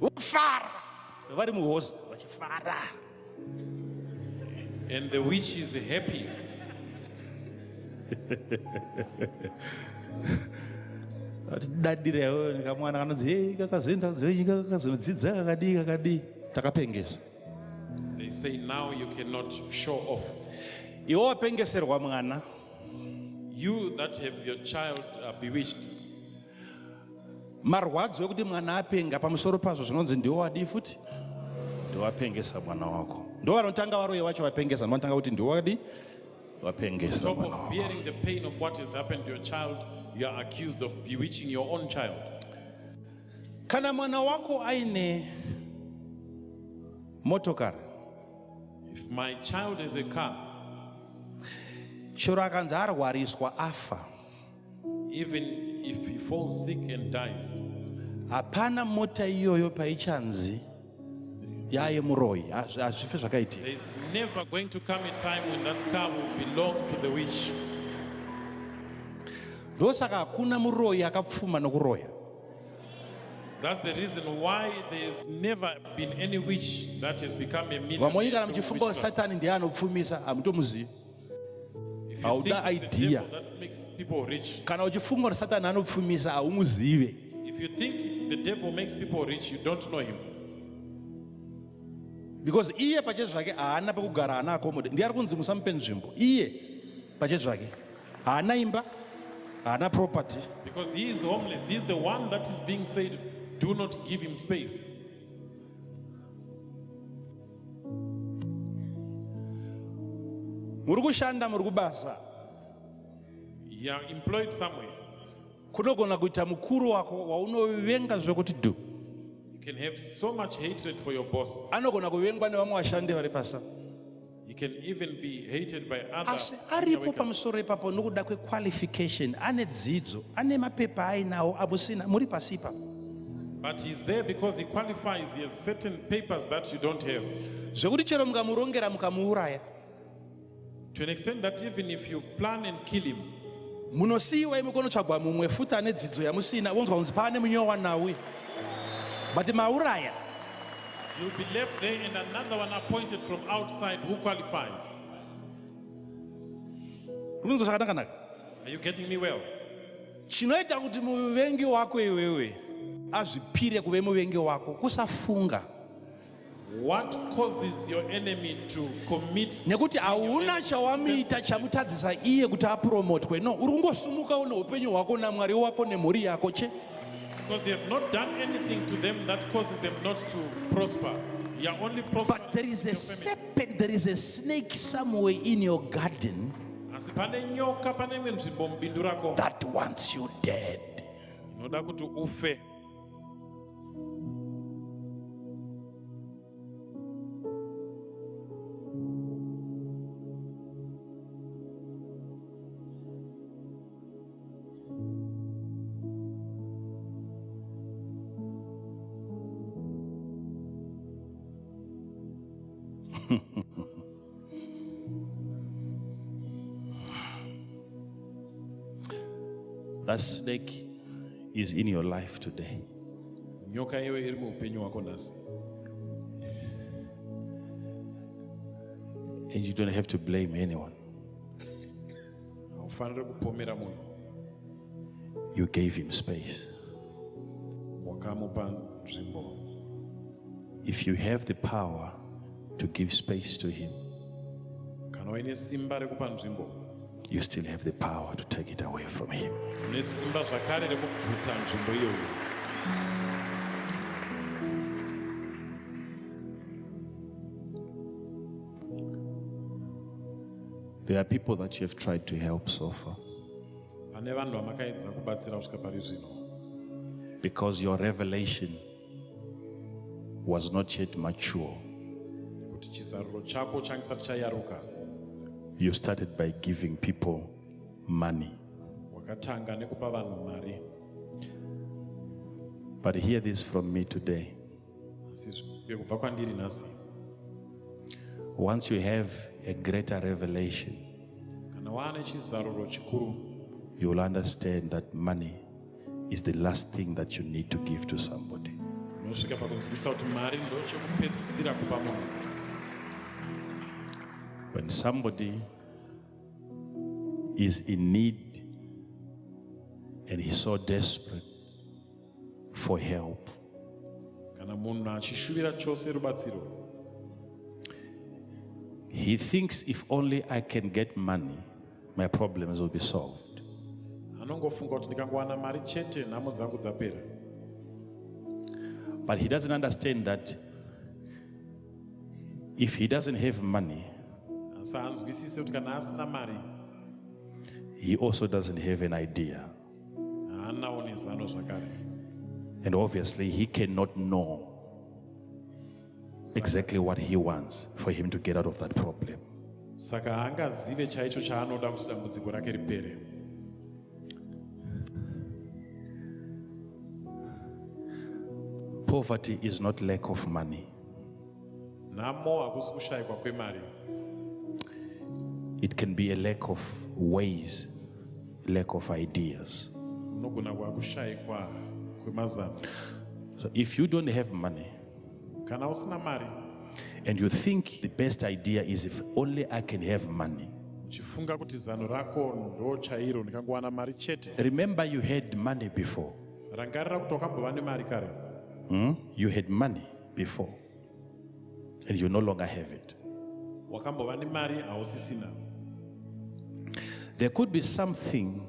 Ufara vari muhosi vachifara. And the witch is happy. Dadirewo nikamwana kanodzi hey kakazenda zenyika kakazinodzidza kakadi takapengesa. They say now you cannot show off. Iwo wapengeserwa mwana. You that have your child bewitched. Marwadzo ekuti mwana apenga pamusoro pazvo zvinonzi ndiwo wadi futi ndiwapengesa mwana wako. Ndo vanotanga varoye vacho vapengesa, vanotanga kuti ndiwo wadi wapengesa On top mwana of wako. bearing the pain of what has happened to your child, you are accused of bewitching your own child. Kana mwana wako aine motokari, If my child is a car, chero akanzi arwariswa afa, even if he falls sick and dies, hapana mota iyoyo paichanzi yaye muroyi, hazvife zvakaitika. there is never going to come a time when that car will belong to the witch. Ndosaka hakuna muroyi akapfuma nokuroya. That's the reason why there's never been any witch that has become a millionaire. Vamweni kana through muchifunga kuti witchcraft. Satani ndiye anoupfumisa hamutomuzivi. If you Hauda think it's the idea. devil that makes people rich, Kana uchifunga kuti Satani anopfumisa haumuzive. if you think the devil makes people rich, you don't know him. Because iye pache zvake haana pekugara, haana accommodate. Ndiye ari kunzi musamupe nzvimbo. Iye pache zvake haana imba, haana property. Because he is homeless. He is the one that is being said, do not give him space. Muri kushanda, muri kubasa, You are employed somewhere. kunogona kuita mukuru wako waunovenga zvekuti do. You can have so much hatred for your boss. Anogona kuvengwa nevamwe vashandi vari pasa. You can even be hated by other Asi senior aripo workers. pamusoro ipapo nokuda kwequalification, ane dzidzo, ane mapepa ainawo amusina, muri pasipa. But he's there because he qualifies. He has certain papers that you don't have. Zvekuti chero mukamurongera mukamuuraya, To an extent that even if you plan and kill him, munosiyiwa imi kunotsvagwa mumwe futi ane dzidzo yamusina, wonzwa kunzi paane munyowa nawe. But mauraya, you'll be left there and another one appointed from outside who qualifies. kunonzwa zvakanaka. Are you getting me well? Chinoita kuti muvengi wako iwewe azvipire kuve muvengi wako kusafunga, What causes your enemy to commit? nekuti hauna chawamuita chamutadzisa iye kuti apromotwe. No, uri kungosumukawo neupenyu hwako namwari wako nemhuri yako che. Because you have not done anything to them that causes them not to prosper. You are only prospering. But there is a serpent, there is a snake somewhere in your garden asi pane nyoka pane imwe nzvimbo mubindu rako that wants you dead. inoda kuti ufe. That snake is in your life today. Nyoka iwe iri muupenyu hwako nhasi. And you don't have to blame anyone. Haufaniri kupomera munhu. You gave him space. Wakamupa nzvimbo. If you have the power to give space to him, Kana uine simba rekupa nzvimbo, you still have the power to take it away from him. une simba zvakare rekubvuta nzvimbo iyoyo. There are people that you have tried to help so far Pane vanhu vamakaedza kubatsira kusvika pari zvino. because your revelation was not yet mature. Kuti chizaruro chako change chisati chayaruka. You started by giving people money. Wakatanga nekupa vanhu mari. But hear this from me today. Asi kubva kwandiri nhasi. Once you have a greater revelation, Kana waane chizaruro chikuru, you will understand that money is the last thing that you need to give to somebody. unosvika pakunzwisisa kuti mari ndo chekupedzisira kupa munhu. When somebody is in need and he's so desperate for help, Kana munhu achishuvira chose rubatsiro, he thinks if only I can get money, my problems will be solved. anongofunga kuti ndikangowana mari chete nhamo dzangu dzapera. But he doesn't understand that if he doesn't have money, Asi hanzwisise kuti kana asina mari, he also doesn't have an idea. haanawo nezano zvakare. And obviously, he cannot know exactly what he wants for him to get out of that problem. Saka haangazive chaicho chaanoda kuti dambudziko rake ripere. Poverty is not lack of money. Nhamo hakusi kushayikwa kwemari. It can be a lack of ways, lack of ideas. Unogona kuva kushayikwa kwemazano. So if you don't have money Kana usina mari, and you think the best idea is if only I can have money, uchifunga kuti zano rako ndo chairo ndikangowana mari chete. remember you had money before. Rangarira kuti wakambova nemari kare. You had money before and you no longer have it. Wakambova nemari hausisina. There could be something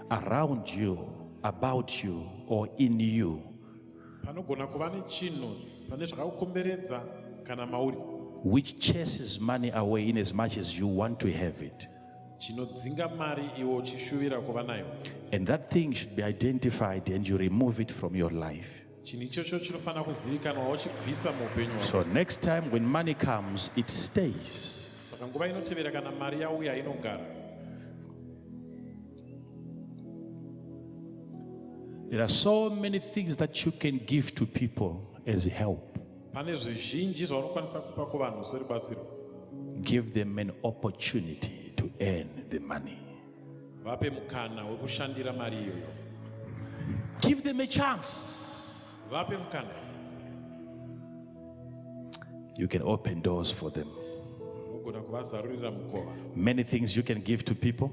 around you, about you, or in you Panogona kuva nechinhu pane zvakakukomberedza kana mauri which chases money away in as much as you want to have it. chinodzinga mari iwo uchishuvira kuva nayo. And that thing should be identified and you remove it from your life. Chinhu ichocho chinofanira kuzivikanwa uchibvisa muupenyu hwako. So next time when money comes, it stays. Saka nguva inotevera kana mari yauya inogara. There are so many things that you can give to people as help. Pane zvizhinji zvaunokwanisa kupa kuvanhu serubatsiro. Give them an opportunity to earn the money. Vape mukana wekushandira mari iyoyo. Give them a chance. Vape mukana. You can open doors for them. Unogona kuvazarurira mukova. Many things you can give to people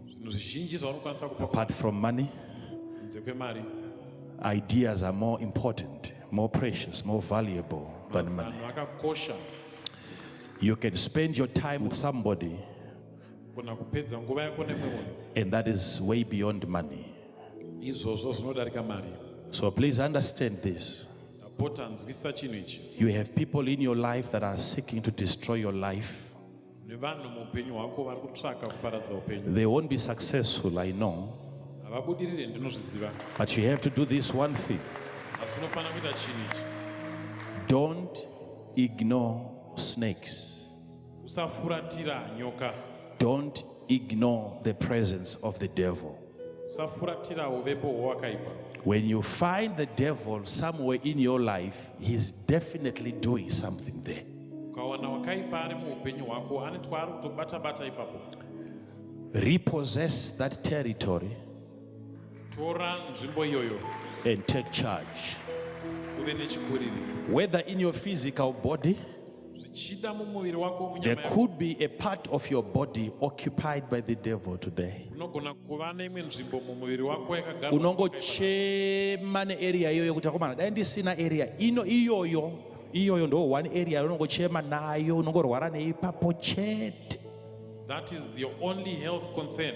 Zvinhu zvizhinji zvaunokwanisa kupa apart from money. kunze kwemari. Ideas are more important, more precious, more valuable than money. Mazano akakosha. You can spend your time with somebody, Kuna kupedza nguva yako nemwe munhu. and that is way beyond money. Izvozvo zvinodarika mari. So please understand this. Ndapota nzwisisa chinhu ichi. You have people in your life that are seeking to destroy your life. nevanhu muupenyu hwako vari kutsvaka kuparadza upenyu. They won't be successful, I know. Havabudirire, ndinozviziva. But you have to do this one thing. Asi unofanira kuita chinhu ichi. Don't ignore snakes. Usafuratira nyoka. Don't ignore the presence of the devil. Usafuratira uvepo hwakaipa. When you find the devil somewhere in your life, he's definitely doing something there. Ukawana wakaipa ari muupenyu hwako, ane twari kutobata-bata ipapo. Repossess that territory Tora nzvimbo iyoyo and take charge. uve nechikuriri. Whether in your physical body, Zvichida mumuviri wako, there munyama yako, could be a part of your body occupied by the devil today. unogona kuva neimwe nzvimbo mumuviri wako yakagarwa. Unongochema nearea iyoyo kuti akomana dai ndisina area ino iyoyo ndo one area unongochema nayo, unongorwara neipapo chete. That is your only health concern.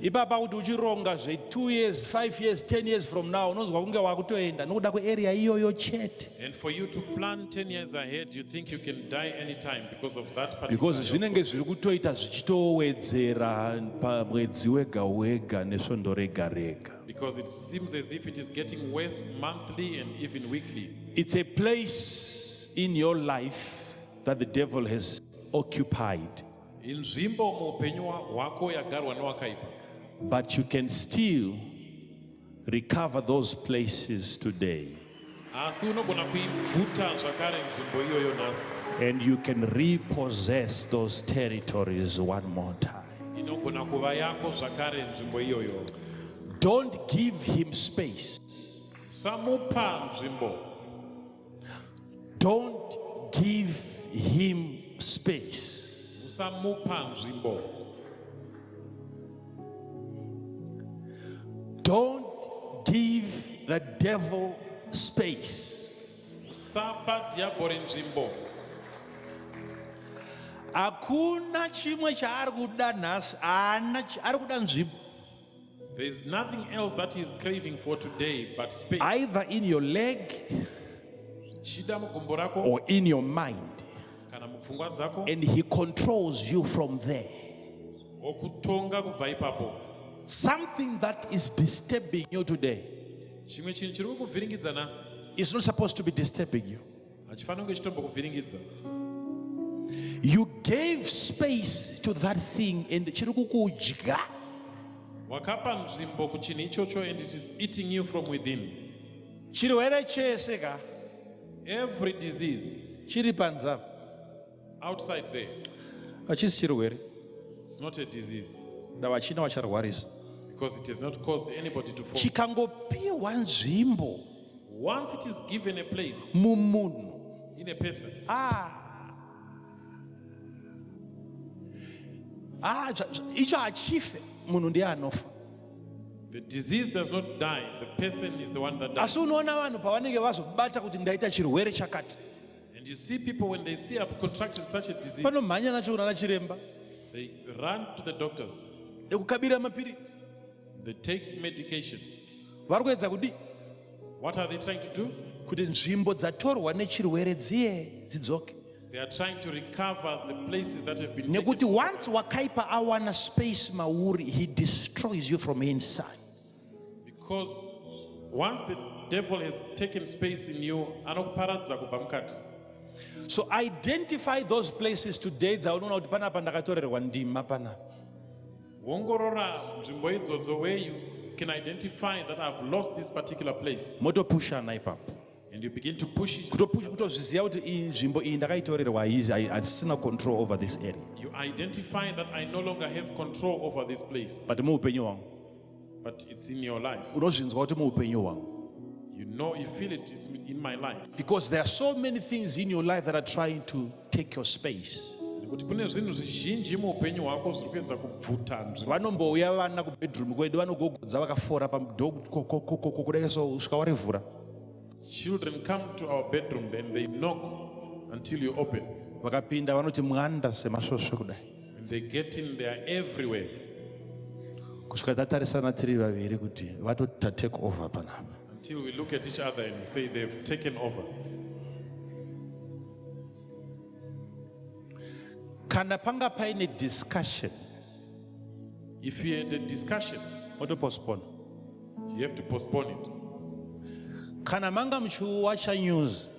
Ipapa kuti uchironga zve 2 years 5 years 10 years from now unonzwa kunge wakutoenda nokuda kwearea iyoyo chete, And for you to plan 10 years ahead, you think you can die anytime because of that particular because health zvinenge zviri kutoita zvichitowedzera pamwedzi wega wega nesvondo rega rega. because it seems as if it is getting worse monthly and even weekly. It's a place in your life that the devil has occupied, Inzvimbo muupenyu hwako yagarwa newakaipa. but you can still recover those places today, Asi unogona kuibvuta zvakare nzvimbo iyoyo nhasi. and you can repossess those territories one more time. Inogona kuva yako zvakare nzvimbo iyoyo. Don't give him space. Usamupa nzvimbo. Don't give him space. Usamupa nzvimbo. Don't give the devil space. Usapa diabori nzvimbo. Hakuna chimwe chaari kuda nhasi, ari kuda nzvimbo. There is nothing else that he is craving for today but space. Either in your leg Shida mugumbo rako or in your mind, kana mupfungwa dzako, and he controls you from there. okutonga kubva ipapo. Something that is disturbing you today Chimwe chinhu chiri kukuvhiringidza nhasi is not supposed to be disturbing you. hachifaniri kunge chitombokuvhiringidza. You gave space to that thing and chiri kukudya. Wakapa nzvimbo kuchinhu ichocho and it is eating you from within. Chirwere chese ka Every disease chiri panza outside there, hachisi chirwere, it's not a disease ndavachina wacharwarisa. because it has not caused anybody to fall. Chikangopiwa nzvimbo Once it is given a place mumunhu, in a person, icho hachife, munhu ndiye anofa. the disease does not die, the person is the one that dies. Asi unoona vanhu pavanenge vazobata kuti ndaita chirwere chakati, And you see people when they see I've contracted such a disease, panomhanya nacho kuna chiremba they run to the doctors, nekukabira mapiritsi. they take medication. Vari kuedza kudi What are they trying to do? kuti nzvimbo dzatorwa nechirwere dzidzoke. They are trying to recover the places that have been taken. Nekuti once wakaipa awana space mauri, he destroys you from inside. Because once the devil has taken space in you, anokuparadza kubva mukati. So identify those places today dzaunoona kuti panapa ndakatorerwa ndima panapa. Ongorora nzvimbo idzodzo where you can identify that I've lost this particular place, Motopushana ipapo. and you begin to push it. Kutozviziva kuti iyi nzvimbo iyi ndakaitorerwa hatisina control over this area. You identify that I no longer have control over this place, But muupenyu wangu but it's in your life. unozvinzwa kuti muupenyu wangu. You know, you feel it, it's in my life. Because there are so many things in your life that are trying to take your space. Nekuti kune zvinhu zvizhinji muupenyu hwako zviri kuedza kubvuta nzvimbo. Vanombouya vana kubedroom kwedu vanogogodza vakafora pamudhogo kudai so usvika warivhura. Children come to our bedroom, then they knock until you open. Vakapinda vanoti mwanda semasvosve kudai. When they get in, they are everywhere. Kusvika tatarisana tiri vaviri kuti vatota take over panapa. Until we look at each other and say they've taken over. kana panga paine discussion, If you had a discussion, auto postpone. you have to postpone it. Kana manga mchiwatcha news,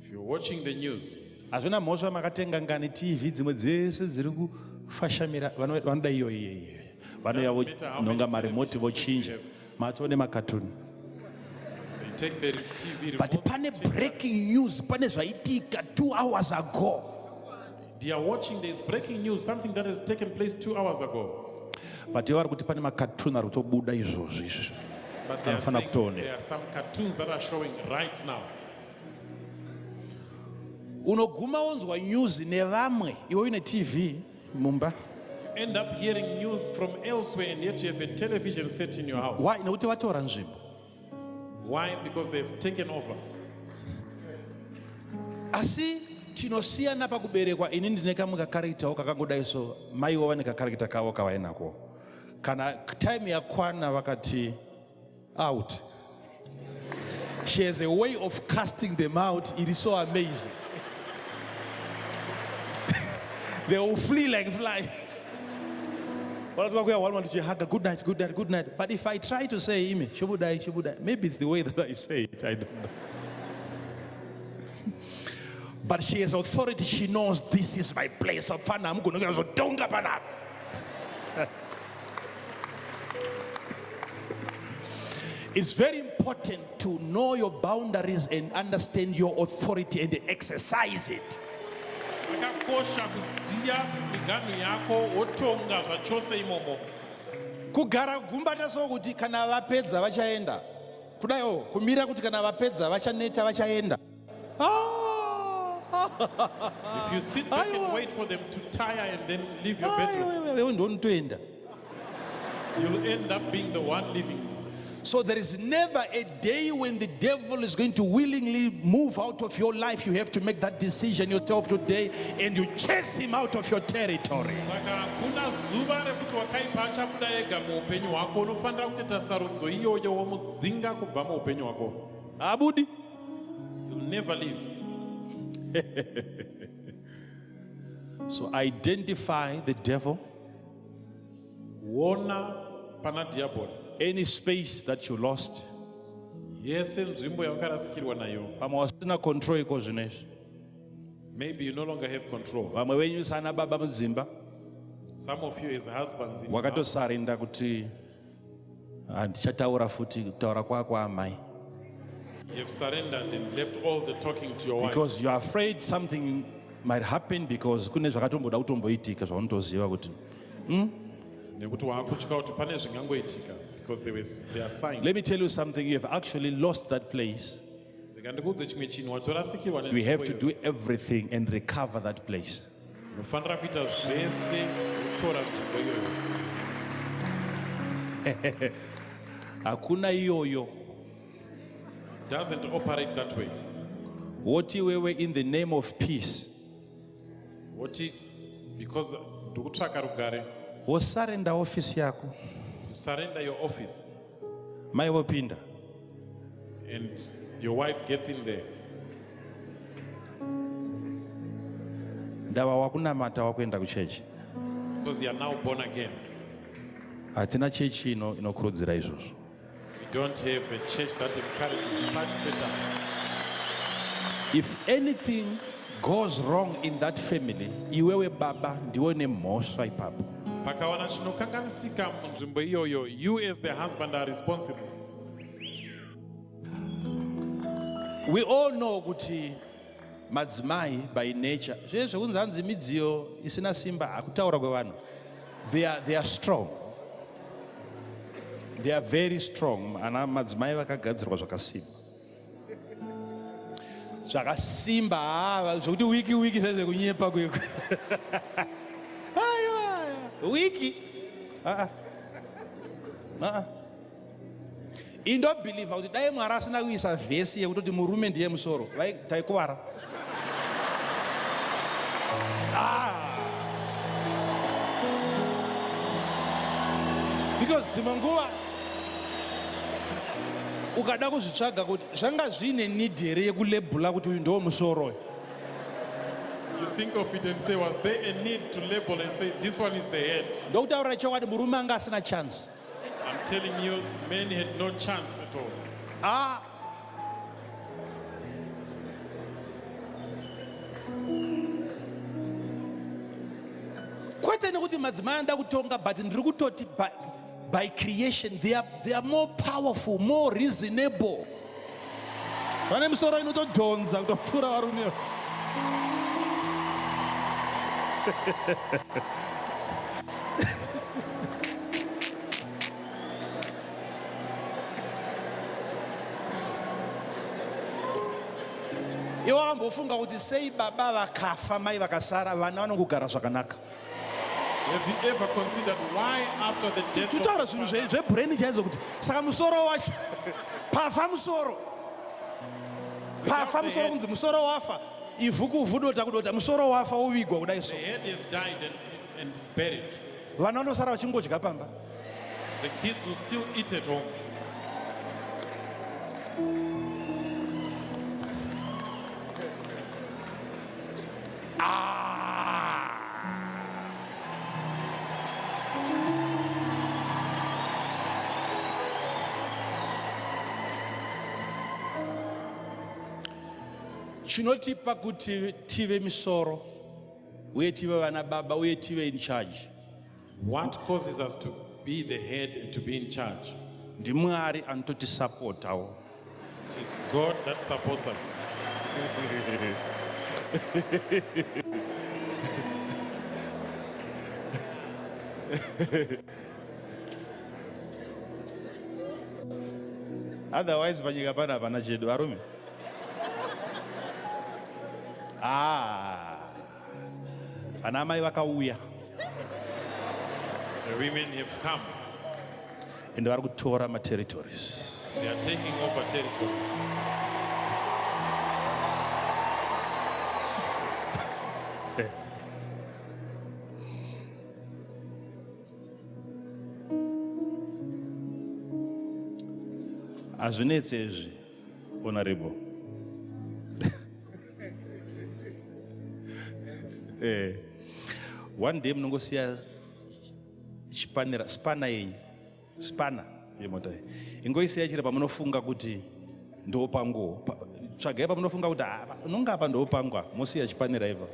If you're watching the news, hazvina mhosva makatenga ngani TV dzimwe dzese dziri kufashamira vanoda iyoyo vanouya vononga marimoti vochinja matone makatuni. they take the TV But remote. pane breaking news, pane zvaitika 2 hours ago. They are watching, there's breaking news, something that has taken place 2 hours ago. But ivo vari kuti pane makatuni ari kutobuda izvozvo izvi. But they are, Anofana saying kutooneka. there are some cartoons that are showing right now. Unoguma wonzwa news nevamwe iwe une TV mumba. You end up hearing news from elsewhere and yet you have a television set in your house. Why? Nekuti vatora nzvimbo. Why? Because they've taken over. Asi tinosiyana pakuberekwa. Ini ndine kamwe kakarekitawo kakangodai so maiwo vane kakarekita kavo kavainako. Kana time yakwana vakati out. She has a way of casting them out. It is so amazing. They will flee like flies. Good night, good night, good night. But if I try to say, Imi, shobudai, maybe it's the way that I say it, I don't know. But she has authority, she knows this is my place of fun. I'm going to go, don't go up. It's very important to know your boundaries and understand your authority and exercise it. Zvakakosha kuziya miganhu yako wotonga zvachose imomo. Kugara gumbata so kuti kana vapedza vachaenda. Kudayo kumira kuti kana vapedza vachaneta vachaenda. If you sit back and wait for them to tire and then leave your bedroom, you'll end up being the one leaving. So there is never a day when the devil is going to willingly move out of your life. You have to make that decision yourself today and you chase him out of your territory. Saka kuna zuva rekuti wakaipa achabuda ega muupenyu hwako, unofanira kuita sarudzo iyoyo womudzinga kubva muupenyu hwako. Abudi. You'll never leave. So identify the devil. Wona pana diaboli. Any space that you lost. Yese nzvimbo yawakarasikirwa nayo. Pamwe wasina control iko zvinezvi. Maybe you no longer have control. Vamwe venyu sana baba mudzimba. Some of you as husbands in wakatosarenda kuti handichataura futi kutaura kwako amai. you have surrendered and left all the talking to your wife. Because you are afraid something might happen because kune zvakatomboda kutomboitika zvaunotoziva kuti Nekuti wakutya kuti pane zvingangoitika because there are signs. let me tell you something, you have actually lost that place. Ndikandikuudze chimwe chinhu watorasikirwa We have to do everything and recover that place. unofanira kuita zvese kutora nzvimbo iyoyo. Hakuna iyoyo. Doesn't operate that way. Woti wewe in the name of peace. Woti because ndikutsvaka rugare. Wosarenda office yako. You surrender your office Mai vopinda. and your wife gets in there. Ndava wakunamata wakuenda kuchechi. Because you are now born again. Hatina chechi inokurudzira izvozvo. We don't have a church that encourages such setups. If anything goes wrong in that family, iwewe baba ndiwe nemhosva ipapo. Pakawana chinokanganisika munzvimbo iyoyo, you as the husband are responsible. We all know kuti madzimai by nature, zvezvo kunzanzi midziyo isina simba hakutaura kwevanhu. They are strong. They are very strong. Ana madzimai vakagadzirwa zvakasimba. Zvakasimba zvokuti wiki zvezvekunyepa kweko. Wiki. Indobhiliva kuti dai Mwari asina kuisa vhesi yekutoti murume ndiye musoro, taikuvara. Because dzimwe nguva ukada kuzvitsvaga kuti zvanga zvine need here yekulebhula kuti uyu ndiwo musoro. You think of it and say, was there a need to label and say, this one is the head? Ndokutaura chokwadi murume anga asina chance. I'm telling you, men had no chance at all. Ah. Kwete nekuti madzimai anda kutonga, but ndiri kutoti by creation they are more powerful, more reasonable. Vane misoro inotodhonza kutopfuura varume. Iwo ambofunga kuti sei baba vakafa mai vakasara vana vanongogara zvakanaka. Have you ever considered why after the death Tutaura of the zvinhu father, zvebrain chaidzo kuti saka musoro wacho pafa musoro. Pafa musoro kunzi musoro wafa. Ivhu kuvhu dota musoro wafa uvigwa kudai so. the head has died and is buried? Vana vanosara vachingodya pamba. The kids will still eat at home. Chinotipa kuti tive misoro, uye tive vana baba, uye tive in charge. What causes us to be the head and to be in charge? NdiMwari anototisappotawo. It is God that supports us. Otherwise panyika pana hapana chedu varume. Vana mai vakauya. The women have come. Ende vari kutora ma-territories. They are taking over territories. Hazvinetsi izvi, honorable. One day munongosiya spana yenyu, spana yemota iyi. Ingoisiya chiri pamunofunga kuti ndopango. Tsvagai pamunofunga kuti nonga apa ndopangwa, mosiya chipanera ipa.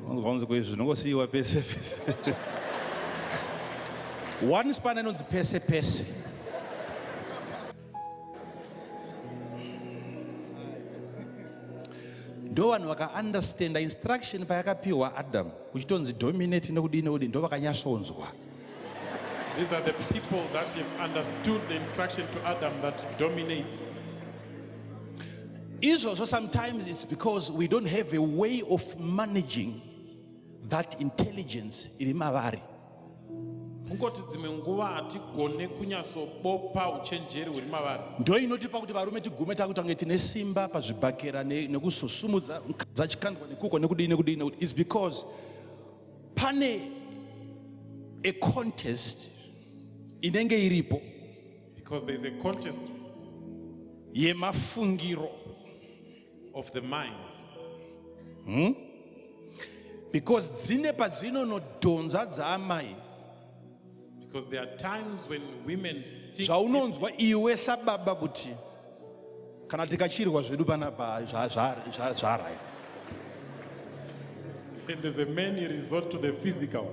Unonzi kwezvi nongosiyiwa pese pese. One span inonzi pese pese. Ndo vanhu vakaunderstanda instruction payakapiwa Adam kuchitonzi dominate nekudini ndo vakanyasonzwa. These are the people that have understood the instruction to Adam that dominate. Izvozvo sometimes it's because we don't have a way of managing that intelligence iri mavari. Kungoti dzimwe nguva hatigone kunyasobopa uchenjeri huri mavari. Ndo inotipa kuti varume tigume takutange tine simba pazvibhakera nekusosumudza mukadzi achikandwa nekuko nekudini. It's because pane a contest inenge iripo. Because there is a contest Yemafungiro. of the minds. Because dzine padzinonodhonza dzaamai. Because there are times when women think Zvaunonzwa iwe sababa kuti kana tikachirwa zvedu panapa right. and as a man he resort to the physical.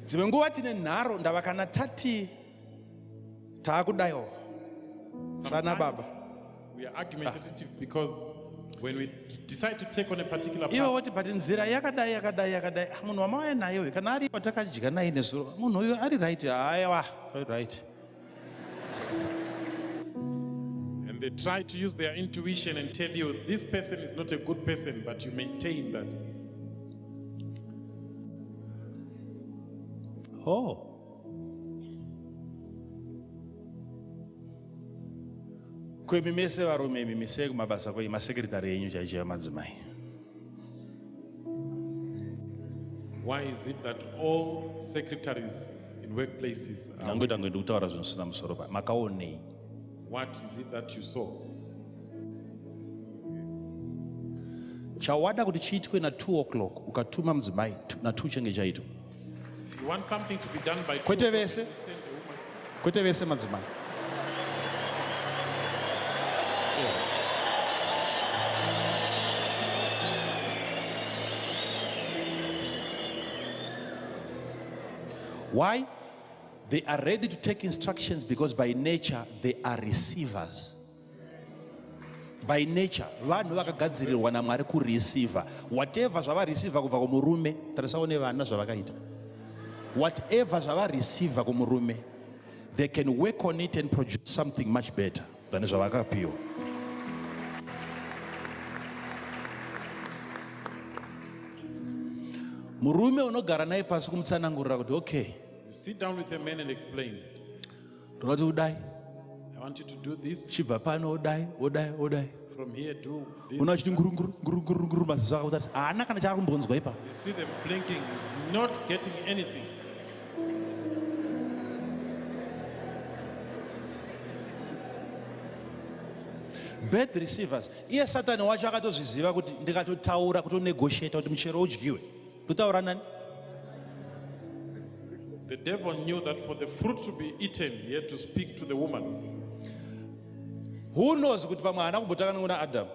Dzimwe nguva tine nharo ndava kana tati taakudayiwa sana baba. We are argumentative because when we decide to take on a particular Iwe path, wati but nzira yakadai munhu wamauya naye kana ari patakadya naye nezuro munhu uyu ari right. Aiwa right. and they try to use their intuition and tell you this person is not a good person, but you maintain that. Oh. Kwemi mese varume imi mise kumabasa kwei masekretari enyu chaicho madzimai. Why is it that all secretaries in workplaces. Ndangoita ngoenda kutaura zvinhu zvisina musoro pa. Makaonei? What is it that you saw? Chawada kuti chiitwe na 2 o'clock ukatuma mudzimai na 2 chenge chaitwa. If you want something to be done by 2 Kwete o'clock, vese? send the woman. Kwete vese madzimai. Why? They are ready to take instructions because by nature they are receivers. By nature, vanhu vakagadzirirwa naMwari kureceiver. Whatever zvavareceiver kubva kumurume, tarisaone vana zvavakaita. Whatever zvavareceiver kumurume, they can work on it and produce something much better than zvavakapiwa. Murume unogara naye pasi kumutsanangurira kuti okay, You sit down with a man and explain. ndinoti udai, I want you to do this. chibva pano udai. From here, do this. Una chiti nguru maziso akauti ati haana kana chaari kumbonzwa ipa. You see them blinking. It's not getting anything. Bad receivers. Iye Satani wacho akatozviziva kuti ndikatotaura kutonegotiata kuti muchero udyiwe. Totaura nani? The devil knew that for the fruit to be eaten, he had to speak to the woman. Who knows kuti pamwe haana kumbotanga nauna Adamu.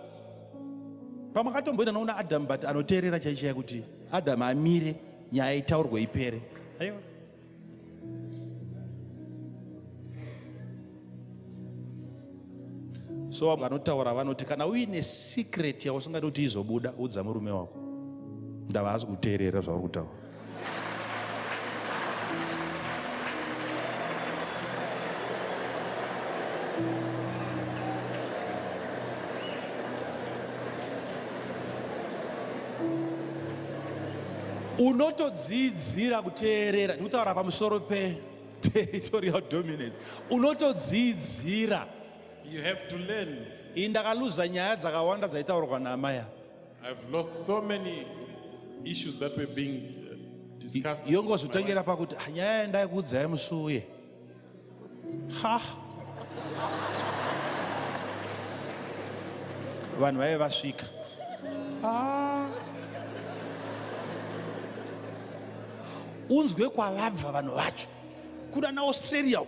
Pamwe akatomboenda nauna Adamu but anoteerera chaichaya kuti Adamu amire nyaya itaurwe ipere. Aiwa. So vamwe vanotaura vanoti kana uine secret yausingadi kuti izobuda udza murume wako. Ndava haasi kuteerera zvauri kutaura. Unotodzidzira kuteerera. Ndikutaura pamusoro territorial dominance. Unotodzidzira. You have to learn. Indakaluza nyaya dzakawanda dzaitaurwa naamaya. I've lost so many issues that were being discussed. Yongozotengera pakuti nyaya yandai kuudzai musuye. Ha. Vanhu vaive vasvika. Unzwe kwavabva vanhu vacho. Kuda naAustralia.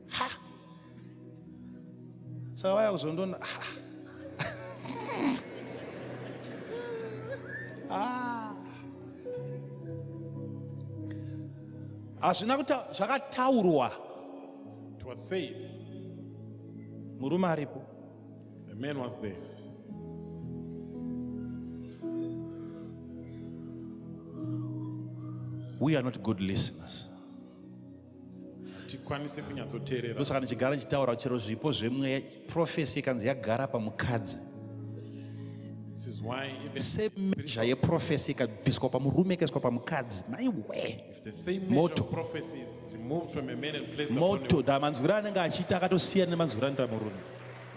Ha. Saka vaya kuzondona. Hazvina kuti zvakataurwa. It was said. Murume aripo. The man was there. We are not good listeners. Tikwanise kunyatsoteerera. Ndosaka ndichigara ndichitaura chero zvipo zvemweya profesi ikanzi yagara pamukadzi. This is why even Semeasure yeprofesi ikabviswa pamurume ikaiswa pamukadzi. Maiwe. if the same measure Moto. of prophecy is removed from a man and placed upon Moto a da manzwira anenge achiita akatosiyana nemanzwira anoita murume.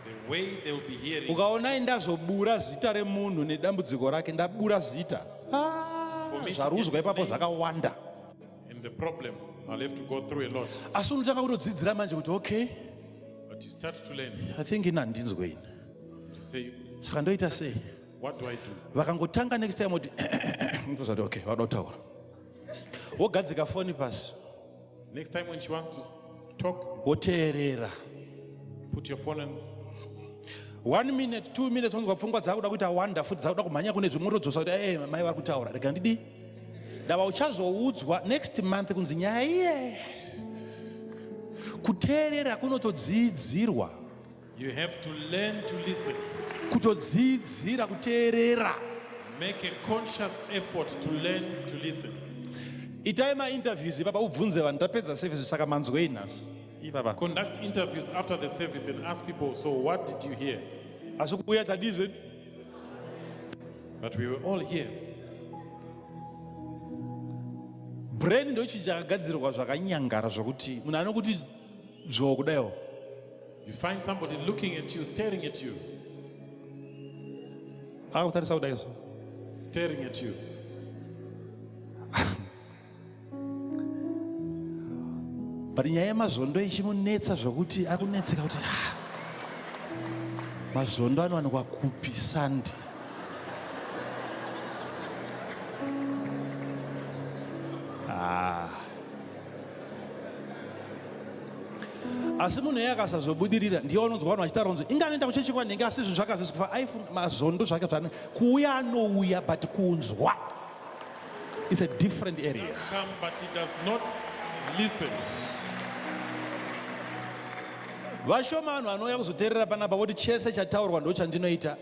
the way they will be hearing. Ukaona ndazobura zita remunhu nedambudziko rake ndabura zita. Zvaruzwa ipapo zvakawanda. And the problem, I'll have to go through a lot. Asi unotanga kutodzidzira manje kuti okay, But you start to learn I think ina handinzwe ini. to say, Saka ndoita sei? what do I do? Vakangotanga next time kuti unotozati okay, wada kutaura. Wogadzika foni pasi. Next time when she wants to talk, Woteerera. put your phone on. 1 minute, 2 minutes unzwa pfungwa dzakuda kuita wanda futi dzakuda kumhanya kune zvimwe unotodzosa kuti mai vari kutaura. Rega ndidi. Ndava uchazoudzwa next month kunzi nyaya iye. Kuteerera kunotodzidzirwa. You have to learn to listen. Kutodzidzira kuteerera. Make a conscious effort to learn to listen. Itai ma-interviews ipapa ubvunze vanhu tapedza service saka manzwei nhasi. Ipapa. Conduct interviews after the service and ask people, so what did you hear? Asi kuuya tadizve. But we were all here. Brain ndo ichi chakagadzirwa zvakanyangara zvokuti munhu anokuti dzvo kudaiwo. You find somebody looking at you, staring at you, Akakutarisa kudai so. staring at you. but nyaya yemazondo ichimunetsa zvokuti akunetseka kuti mazondo anowanikwa kupi Sunday. Asi munhu iye akasazobudirira ndiye unonzwa vanhu vachitaura kunzi inganoenda kuchechi kwanhenge asi zvinhu zvakazvisifa aifunga mazondo zvake zvane kuuya anouya but kunzwa it's a different area. Come, but he does not listen. Vashoma vanhu vanouya kuzoteerera panapa voti chese chataurwa ndo chandinoita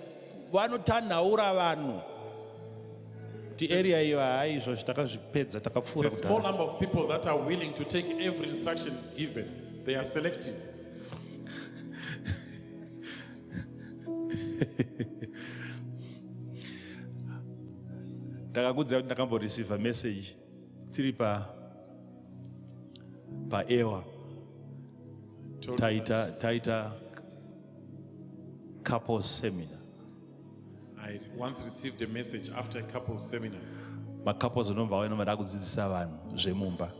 vanotanhaura vanhu kuti area iyo haizvo takazvipedza takapfuura It's a small number of people that are willing to take every instruction given. They are selective. Ndakakuudza kuti ndakamboreceive message tiri paewa taita couples seminar. I once received a message after a couple's seminar. Macouples anomva auya nomada kudzidzisa vanhu zvemumba.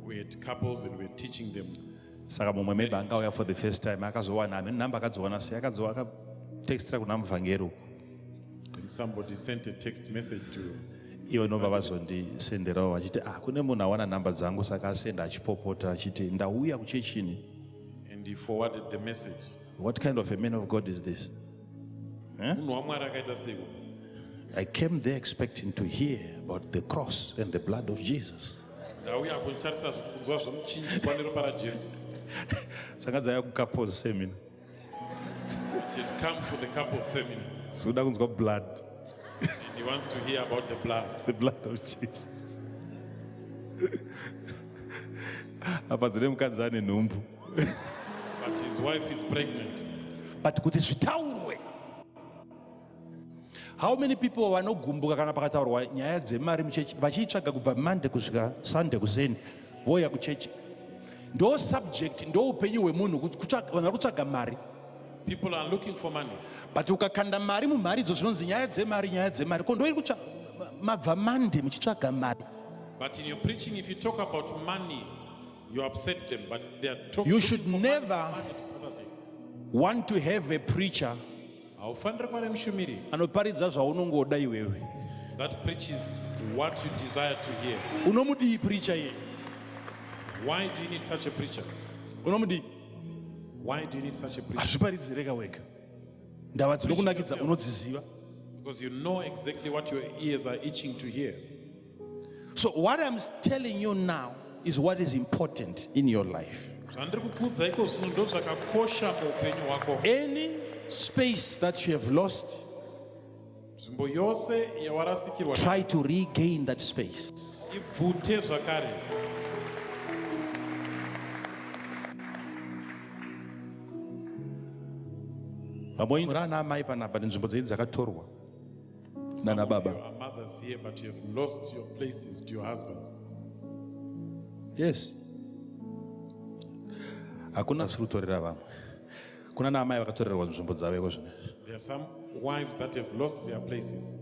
We had couples and we were teaching them. Saka mumwe maybe angauya for the first time akazowana namba akazowana sei akatextira kuna muvhangeri. And somebody sent a text message to ivo nobva vazondisenderawo vachiti kune munhu awana namba dzangu saka asenda achipopota achiti ndauya kuchechini. and he forwarded the message. What kind of a man of God is this? Munhu waMwari akaita seiko? I came there expecting to hear about the cross and the blood of Jesus. Ndauya kutarisa kunzwa zvomuchinjikwa neropa raJesu. Saka dzaya kucouples seminar. He had come to the couple seminar Suda kunzwa blood. and he wants to hear about the blood. The blood of Jesus. Apa dzine mukadzi ane nhumbu. But his wife is pregnant. But kuti zvitaurwe. How many people vanogumbuka kana pakataurwa nyaya dzemari muchechi vachiitsvaga kubva Monday kusvika Sunday kuseni voya kuchechi. Ndo subject ndo upenyu hwemunhu vanhu vari kutsvaga mari. People are looking for money. But ukakanda mari mumari idzo zvinonzi nyaya dzemari ko ndoiri kutsvaga mabva Monday muchitsvaga mari. But in your preaching, if you talk about money, you upset them. But they are talking. You should for never money to Saturday. want to have a preacher Haufaniri kuva nemushumiri anoparidza zvaunongoda iwewe. that preaches what you desire to hear. Unomudii preacher iye? Why do you need such a preacher? Unomudii? Why do you need such a preacher? Hazviparidzi rega wega. Ndava dzinokunakidza unodziziva. Because you know exactly what your ears are itching to hear. So what I'm telling you now is what is important in your life. Zvandiri kukuudza iko zvino ndo zvakakosha muupenyu hwako. Any space that you have lost, Nzvimbo yose yawarasikirwa try to regain that space. ibvute zvakare. Vamwe murana amai panapa nenzvimbo dzedu dzakatorwa nana baba. You are mothers here, but you have lost your places to your husbands. Yes. Hakuna sikutorera vamwe. Kuna na amai vakatorerwa nzvimbo dzavo zvinezvi. There are some wives that have lost their places.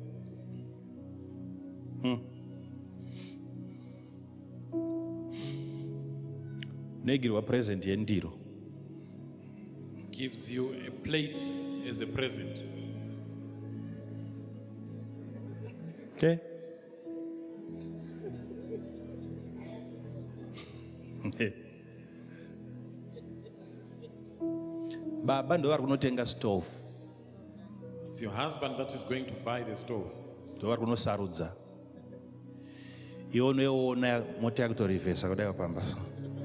Negirwa present yendiro. Gives you a plate as a present. Okay? Baba ndo vari kunotenga stove. It's your husband that is going to buy the stove. Ndo vari kunosarudza. Iwe unoiona mota yakutorivhesa kudai pamba.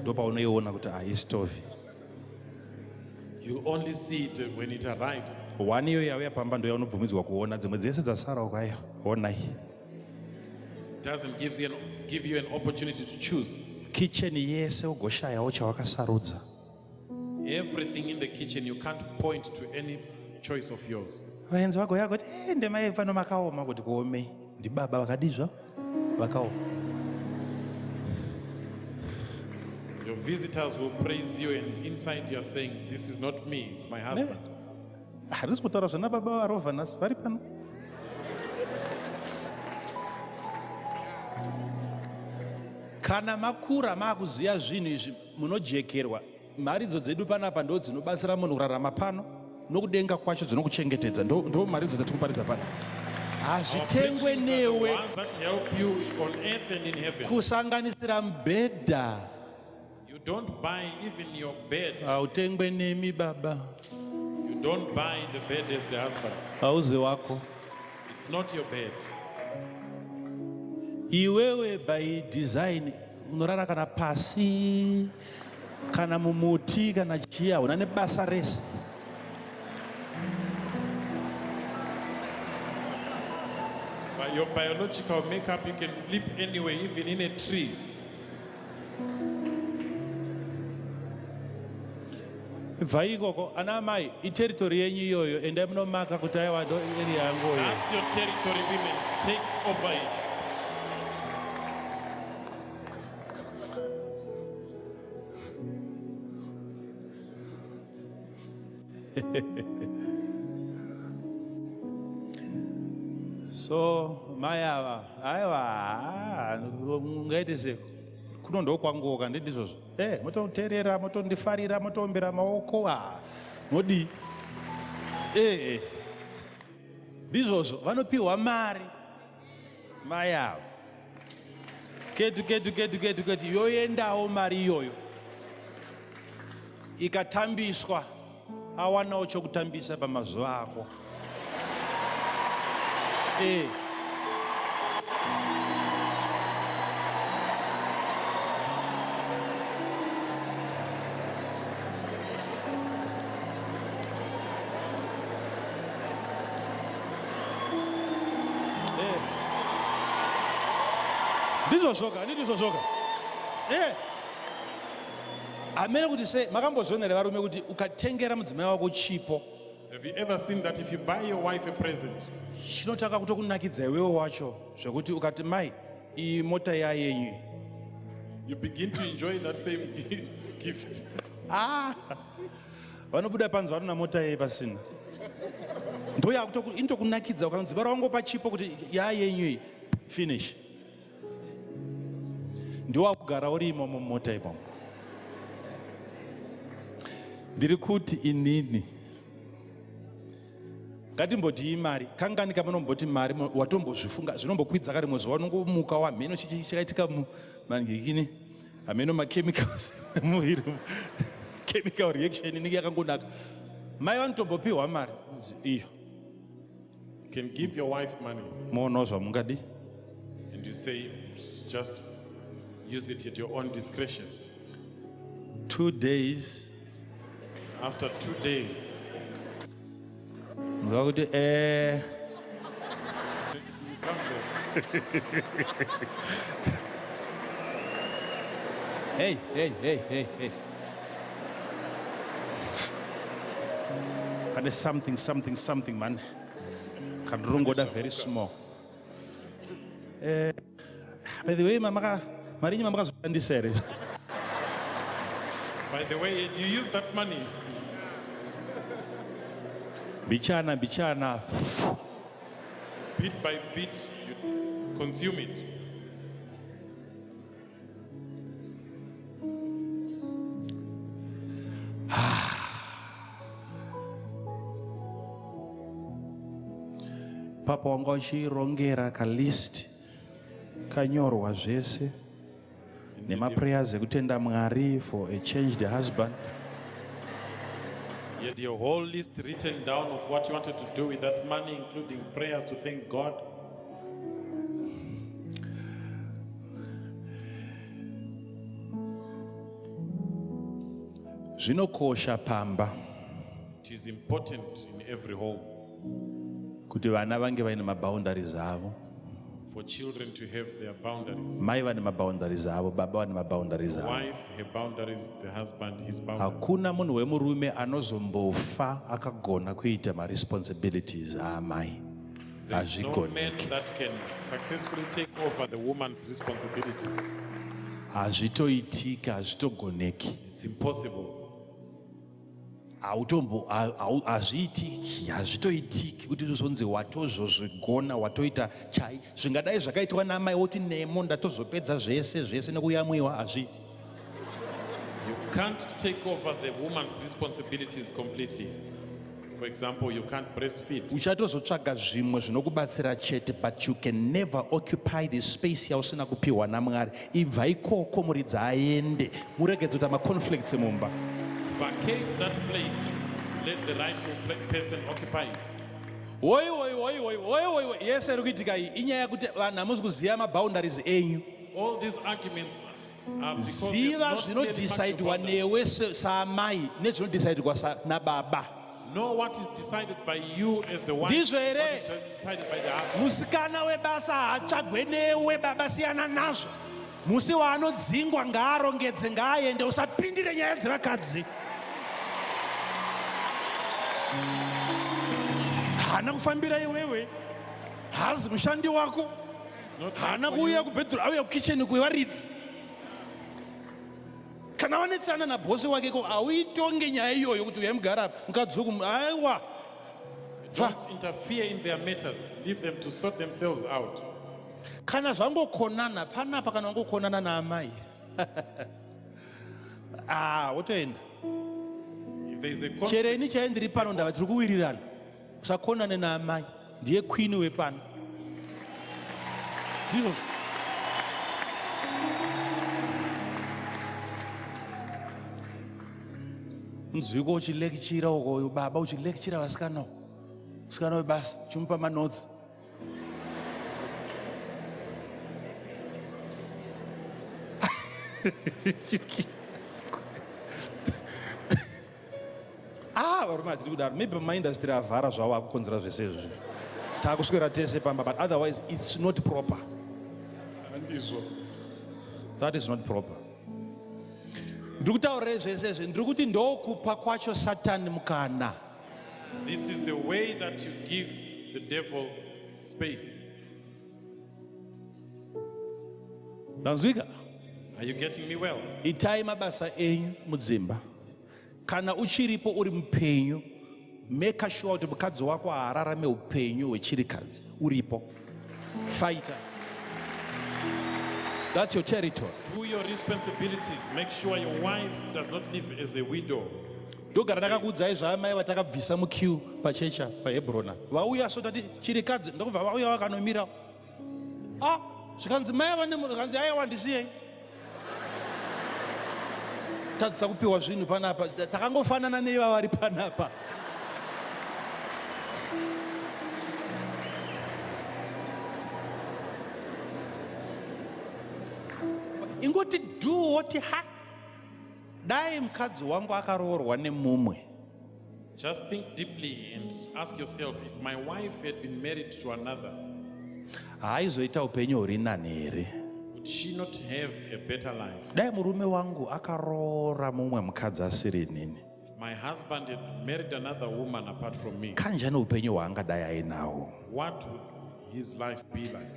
Ndo paunoiona kuti istove. You'll only see it when it arrives. One iyo yauya pamba ndo yaunobvumidzwa kuona dzimwe dzese dzasara ukaya onai. It doesn't give you an opportunity to choose. Kitchen yese ugoshayawo chawakasarudza. Everything in the kitchen, you can't point to any choice of yours. Vaenzi vagoya kuti ndemai pano makaoma kuti kuome. Ndibaba vakadizva vakaoma. Your visitors will praise you, and inside you are saying, "This is not me; it's my husband." Harisi kutaura zvona baba varova nhasi vari pano. kana makura maakuziya zvinhu izvi munojekerwa. Mari dzedu panapa ndo dzinobatsira munhu kurarama pano, nokudenga kwacho dzinokuchengetedza. Ndo mari dzatikuparidza pano. Hazvitengwe newe, kusanganisira mubhedha. You don't buy even your bed. Hautengwe nemi baba. You don't buy the bed as the husband. Hauzi wako. It's not your bed. Iwewe by design unorara kana pasi, kana mumuti, kana chia, una nebasa rese. By your biological makeup, you can sleep anywhere, even in a tree. Vaikoko ana mai iterritory yenyu iyoyo ende munomaka kuti aiwa ndo area yangu iyo. That's your territory, women. Take over it. So mayava aiwa ngaite seko kuno ndo kwangoka ndizvozvo. Mototeerera, motondifarira, motoombera maoko modi ndizvozvo vanopiwa mari mayava ketu yoendawo mari iyoyo ikatambiswa awanawo chokutambisa pamazuva ako. Ndizoshoka. Amene kuti se makambozonera varume kuti ukatengera mudzimai wako chipo. Have you ever seen that if you buy your wife a present, chinotaka kutokunakidza iwewo wacho zvokuti ukati mai iyi mota yayenyu, you begin to enjoy that same gift. vanobuda panzi vanona mota yei pasina. Ndo inotokunakidza ukanzibara wangu pachipo kuti yayenyu iyi finish. Ndiwakugara uri imomo mumota imomo. Ndiri kuti inini ngatimboti imari kangani kamanomboti mari watombozvifunga zvinombokwidza kari mwezi wanongomuka wamheno chichaitika mangikini ameno machemicals muviri chemical reaction inenge yakangonaka. Mai vanotombopiwa mari iyo. You can give your wife money moonozva mungadi and you say just use it at your own discretion. 2 days. After 2 days, ngakuti you come there. Hey. And there's something, man. Can rungoda very small. By the way, mama, marinyi mama kazondisere. By the way, do you use that money? Bichana. Bit by bit, you consume it. Papa wanga uchirongera ka list kanyorwa zvese nemaprayers ekutenda Mwari for a changed husband. You had your whole list written down of what you wanted to do with that money, including prayers to thank God. Zvinokosha pamba It is important in every home kuti vana vange vaine maboundaries avo. for children to have their boundaries. Mai vane maboundaries avo, baba vane maboundaries The avo. wife, her boundaries, the husband, his boundaries. Hakuna munhu wemurume anozombofa akagona kuita maresponsibilities aamai. There is no man Hazvigoneki. that can successfully take over the woman's responsibilities. Hazvitoitika, hazvitogoneki. It's impossible. hazvitoitiki kuti uzonzi watozozvigona watoita chai zvingadai zvakaitwa namai woti nemo ndatozopedza zvese nekuyamwiwa hazviiti. You can't take over the woman's responsibilities completely. For example, you can't breastfeed. Uchatozotsvaga zvimwe zvinokubatsira chete, but you can never occupy the space yausina kupiwa naMwari. Ibva ikoko muridza aende, muregedze kuti maconflicts mumba. Vacate that place. Let the rightful person occupy it. Woi, yes, erikuitika iyi inyaya yekuti vanhu hamusi kuziva maboundaries enyu. All these arguments are because ziva zvinodecidewa newe saamai nezvinodecidewa nababa. Know what is decided by you as the wife. Ndizvo What here is decided by the husband. musikana webasa haatsvagwe newe baba, siyana nazvo. Musi waanodzingwa ngaarongedze, ngaaende, usapindire nyaya dzevakadzi. Hana kufambira iwewe, hazi mushandi wako, hana kuuya kubhedhuru, auya kukicheni kwevaridzi. Kana wanetsana nabhosi wake ko auitonge nyaya iyoyo kuti uyamugara mukadzoku aiwa. Don't interfere in their matters. Leave them to sort themselves out. Kana zvangokonana panapa, kana wangokonana naamai wotoenda. If there is a conflict, Chereni chaendiri pano ndava tiri kuwirirana, usakonane naamai, ndiye queen wepano. Ndizvo nzviko uchilekchira ukoyo baba, uchilekchira vasikana webasa chimupa manotsi. Varume hatiri kudaro, maybe maindastry avhara zvavo akukonzera zvese izvi, taakuswera tese pamba, but otherwise it's not proper. That is not proper. Ndiri kutaurira zvese izvi, ndiri kuti ndokupa kwacho Satani mukana. this is the way that you give the devil space. Ndanzwika? Are you getting me well? Itai mabasa enyu mudzimba. Kana uchiripo uri mupenyu, make sure kuti mukadzi wako haararame upenyu hwechirikadzi. Uripo. Fighter. That's your territory. Do your responsibilities. Make sure your wife does not live as a widow. Ndogara ndakakuudzai zvaamai vatakabvisa muqueue pachecha paHebrona. Vauya so tati chirikadzi, ndokubva vauya vakanomira. Zvikanzi mai vane munhu, zvikanzi aiwa ndisiyei. Tadzisa kupiwa zvinhu panapa, takangofanana neiva vari panapa. Ingoti do what dai mukadzi wangu akaroorwa nemumwe. Just think deeply and ask yourself, if my wife had been married to another, Haaizoita upenyu huri nani here? would she not have a better life? Dai murume wangu akaroora mumwe mukadzi asiri inini, If my husband had married another woman apart from me, kanjani upenyu hwaangadai ainawo? what would his life be like?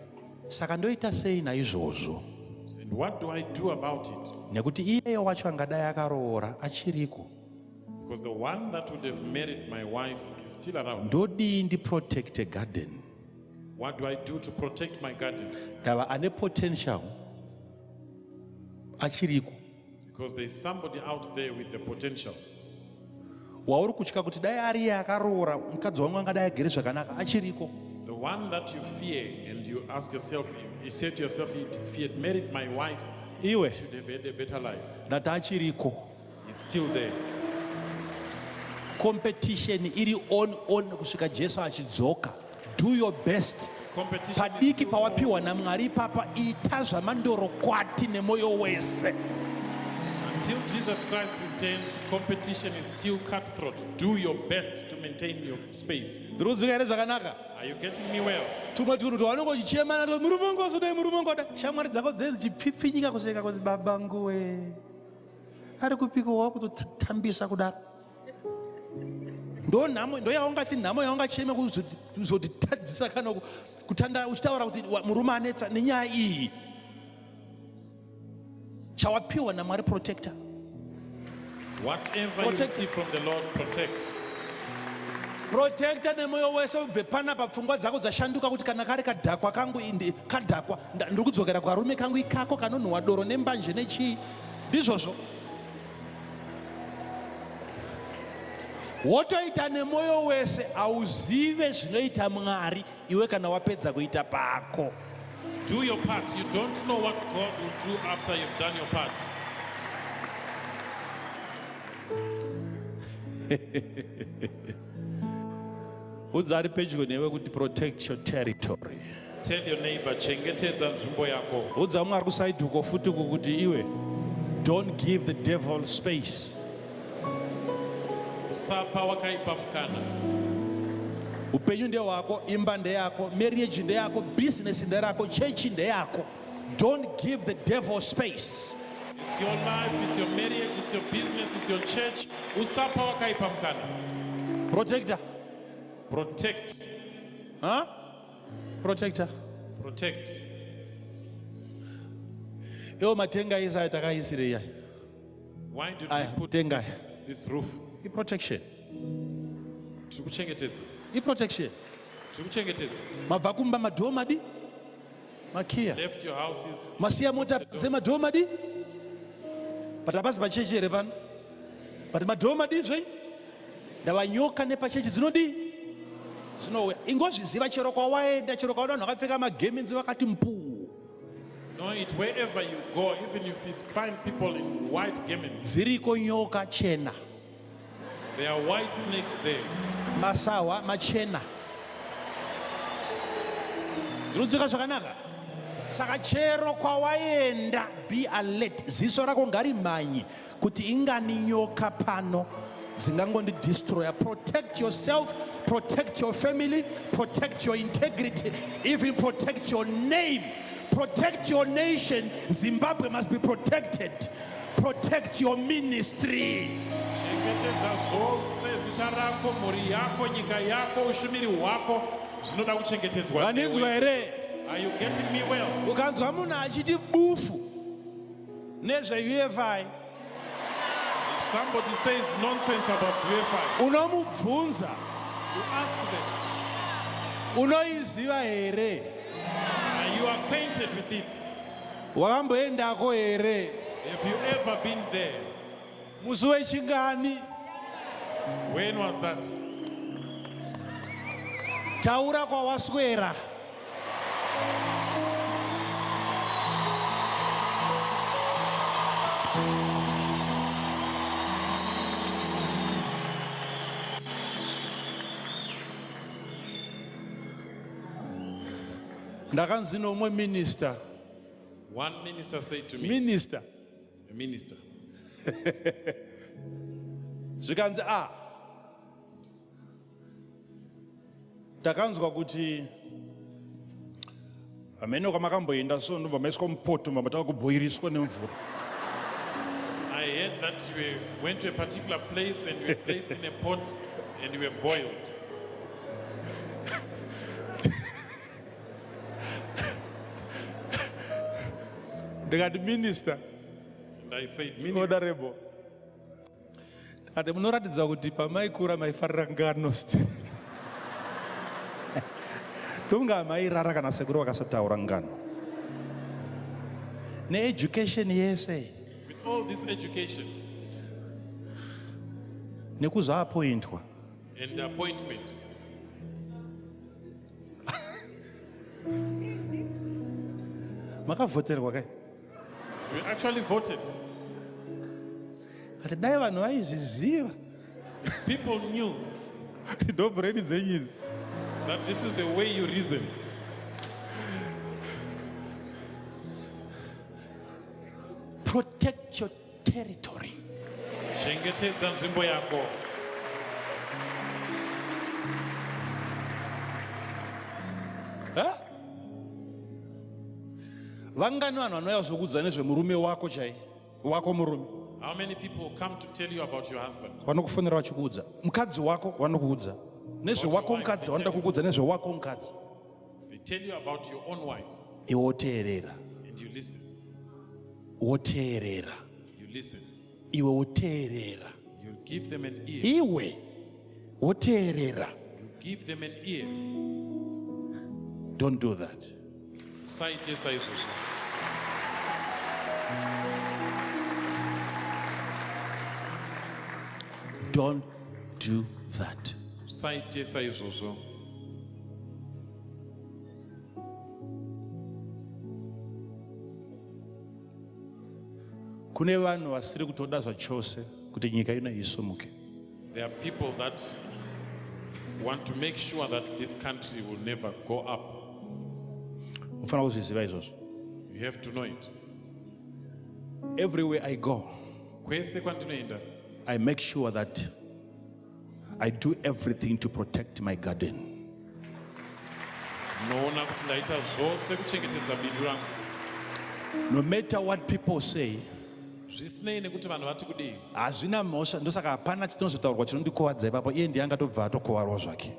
Saka ndoita sei naizvozvo? And what do I do about it? Nekuti iyeyo wacho angadai akaroora achiriko. Because the one that would have married my wife is still around. Ndodii ndiprotect a garden? What do I do to protect my garden? Ndava ane potential achiriko. Because there's somebody out there with the potential. Wauri kutya kuti dai ari iye akaroora mukadzi wangu angadai agere zvakanaka achiriko. The one that you fear, and you ask yourself, you say to yourself, if he had married my wife, Iwe he should have had a better life. ndati achiriko. He's still there. Competition iri on kusvika Jesu achidzoka. Do your best. Competition Padiki is still on. pawapiwa naMwari papa, ita zvamandorokwati nemoyo wese. Until Jesus Christ returns, competition is still cutthroat. Do your best to maintain your space. Ndirikunzwika here zvakanaka? Are you getting me well? Tumwe tunhu twavanenge uchichemana kuti murume wangu wasodai, murume wangu wadai. Shamwari dzako dzenzi dzichipfipfinyika kuseka kunzi baba nguwe. Ari kupiko wakutotambisa kudaro. Ndo yaungati nhamo yaungacheme kuzotitadzisa kana kutanda uchitaura kuti murume anetsa nenyaya iyi. Chawapiwa naMwari protector. Whatever you receive from the Lord, protect. Protecta nemoyo wese ubve panapa pfungwa dzako dzashanduka kuti kana kari kadhakwa kangu indi kadhakwa ndiri kudzokera kwarume kangu ikako kanonhuwa doro nembanje nechii ndizvozvo. Wotoita nemoyo wese auzive zvinoita Mwari iwe kana wapedza kuita pako. Do your part. You don't know what God will do after you've done your part. Udzari pedyo newe kuti protect your territory. Tell your neighbor, chengetedza nzvimbo yako. Udza Mwari kusaidi uko futi kuti iwe don't give the devil space. Usapa wakaipa mkana. Upenyu ndewako, imba ndeyako, marriage ndeyako, business ndeyako, church ndeyako. Don't give the devil space. It's your life, it's your marriage, it's your business, it's your church. Usapa wakaipa mkana. Protector. Protect. Huh? Protector. Protect. Ewo matenga isa takaisire ya. Why did we put this roof? I protection. Tikuchengetedza. I protection. Tikuchengetedza. Mabva kumba madhoo madi? Makia. Left your houses. Masiya mota zemadhoo madi? But apasi pachechi here pano? But madhoo madi zvei? Ndavanyoka nepachechi dzinodi? Dzinowe. Ingozviziva chero kwawaenda, chero kwaona vanhu vakapfeka magemenzi vakati mpuu. Know it wherever you go, even if you find people in white garments. Dziriko nyoka chena. There are white snakes there. Masawa machena. Ndinodzika zvakanaka. Saka chero kwawaenda, be alert. Ziso rako ngarimhanye kuti ingani nyoka pano zingangondi destroyer. Protect yourself, protect your family, protect your integrity, even protect your name, protect your nation. Zimbabwe must be protected. Protect your ministry. Chengetedza zvose zita rako, mhuri yako, nyika yako, ushumiri hwako zvinoda kuchengetedzwa. Vanenzwa here? Are you getting me well? Ukanzwa munhu achiti bufu nezve-UFI, If somebody says nonsense about UFI, unomubvunza, you ask them, unoiziva here? are you acquainted with it? Wakamboendako here? Have you ever been there? Musi wechingani? When was that? Taura kwawaswera. Ndakanzi nomwe minister. One minister said to me, Minister. a minister, Zvikanzi takanzwa kuti amene kwamakamboenda so ndobva maiswa mupoto mabataka kubhoiriswa nemvura. I heard that you went to a particular place and you were placed in a pot and you were boiled. Ndikati minister, And I said, minister, honorable, ati munoratidza kuti pamaikura maifarira ngano still. Tonga mairara kana sekuru vakasataura ngano. Ne-education yese. with all this education Nekuzoapointwa. and the appointment, Makavhoterwa kai? we actually voted. Ati dai vanhu vaizviziva. People knew Ndobhureni dzenyu idzi. that this is the way you reason. Protect your territory. Chengetedza nzvimbo yako. Vangani vanhu vanouya kuzokudza nezvemurume wako chai wako murume How many people come to tell you about your husband? vanokufonera vachikuudza mukadzi wako vanokuudza nezvewako mukadzi vanoda kukuudza nezvewako mukadzi They tell you about your own wife iwe woteerera and you listen. woteerera You listen. iwe woteerera. You give them an ear. Iwe woteerera. You give them an ear. Don't do that. Don't do that. Kune vanhu vasiri kutoda zvachose kuti nyika ino isumuke. There are people that want to make sure that this country will never go up. Ufana kuzviziva izvozvo. You have to know it. Everywhere I go, Kwese kwandinoenda, I make sure that I do everything to protect my garden. noona kuti ndaita zvose kuchengetedza bindu rangu. No matter what people say, Zvisinei nekuti vanhu vati kudii. hazvina mhosva, ndosaka hapana chinozotaurwa chinondikuwadza ipapo, iye ndiye angatobva atokuwarwa zvake.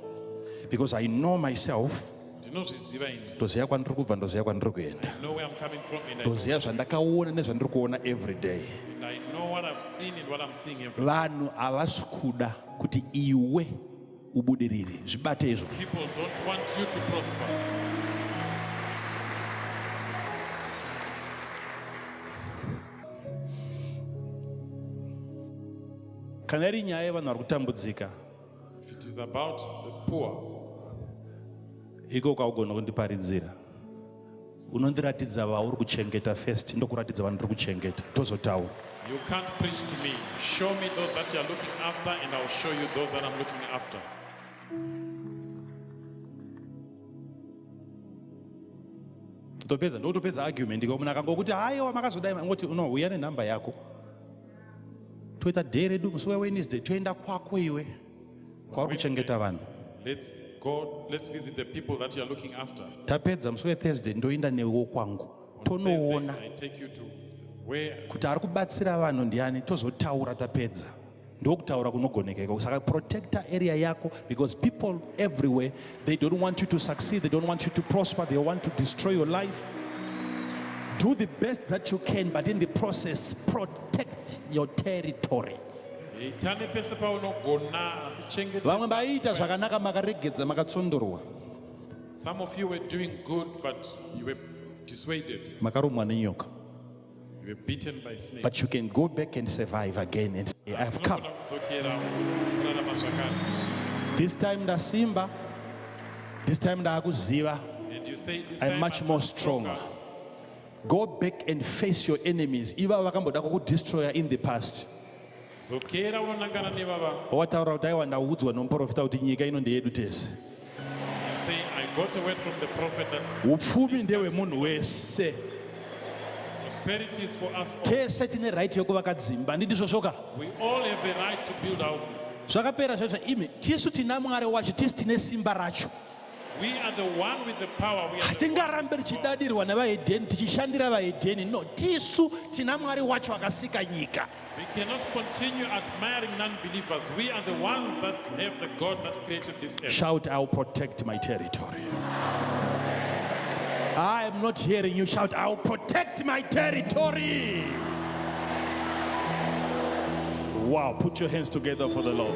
Because I know myself, Ndinozviziva ini. ndoziva kwandiri kubva, ndoziva kwandiri kuenda, I know where I'm coming from and ndoziva zvandakaona nezvandiri kuona every day. I know what I've seen and what I'm seeing every day. Vanhu havasi kuda kuti iwe ubudirire. Zvibate izvo. People don't want you to prosper. Kana iri nyaya yevanhu vari kutambudzika, If it is about the poor, iko kwaugona kundiparidzira. Unondiratidza vauri kuchengeta first, ndokuratidza vanhu ndiri kuchengeta, tozotaura. you can't preach to me. Show me those that you are looking after and I'll show you those that I'm looking after. Ndotopedza argument iko munhu akangokuti haiwa makazodai, ngoti no, uya nenhamba yako, toita dhee redu musi weWednesday, toenda kwako iwe kwauri kuchengeta vanhu. Let's go, let's visit the people that you are looking after. Tapedza musi weThursday ndoenda newewo kwangu, tonoona I take you to where kuti ari kubatsira vanhu ndiani, tozotaura tapedza. Ndokutaura kunogonekeka. Saka protecta area yako, because people everywhere, they don't want you to succeed, they don't want you to prosper, they want to destroy your life. Do the best that you can, but in the process, protect your territory. itane pese paunogona asi chengeta. Vamwe vaita zvakanaka makaregedza makatsondorwa. Some of you were doing good but you were dissuaded. Makarumwa nenyoka. You were beaten by snakes. But you can go back and survive again and say, I have come. This time ndasimba. This time ndakuziva. And you say this I'm time much more stronger. Go back and face your enemies. Iva vakamboda kukudestroya in the past. Zokera unonangana nebaba. Wataura kuti aiwa ndaudzwa nomuprofita kuti nyika ino ndeyedu tese. You say I got a word from the prophet that Upfumi ndewemunhu wese. prosperity is for us all. Tese tine right yekuvaka dzimba, ndizvo zvoka. We all have a right to build houses. Zvakapera zvazvo imi tisu tina Mwari wacho, tisu tine simba racho. We are the one with the power. We are the Hatingarambe tichidadirwa nevahedheni tichishandira vahedheni. No, tisu tina Mwari wacho akasika nyika. We cannot continue admiring non-believers. We are the ones that have the God that created this earth. Shout, I'll protect my territory. I am not hearing you shout, I'll protect my territory. Wow, put your hands together for the Lord.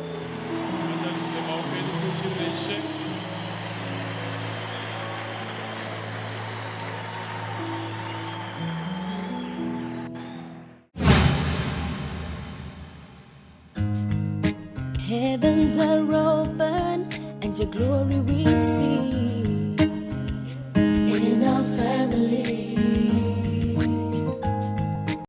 Heavens are open and your glory we see.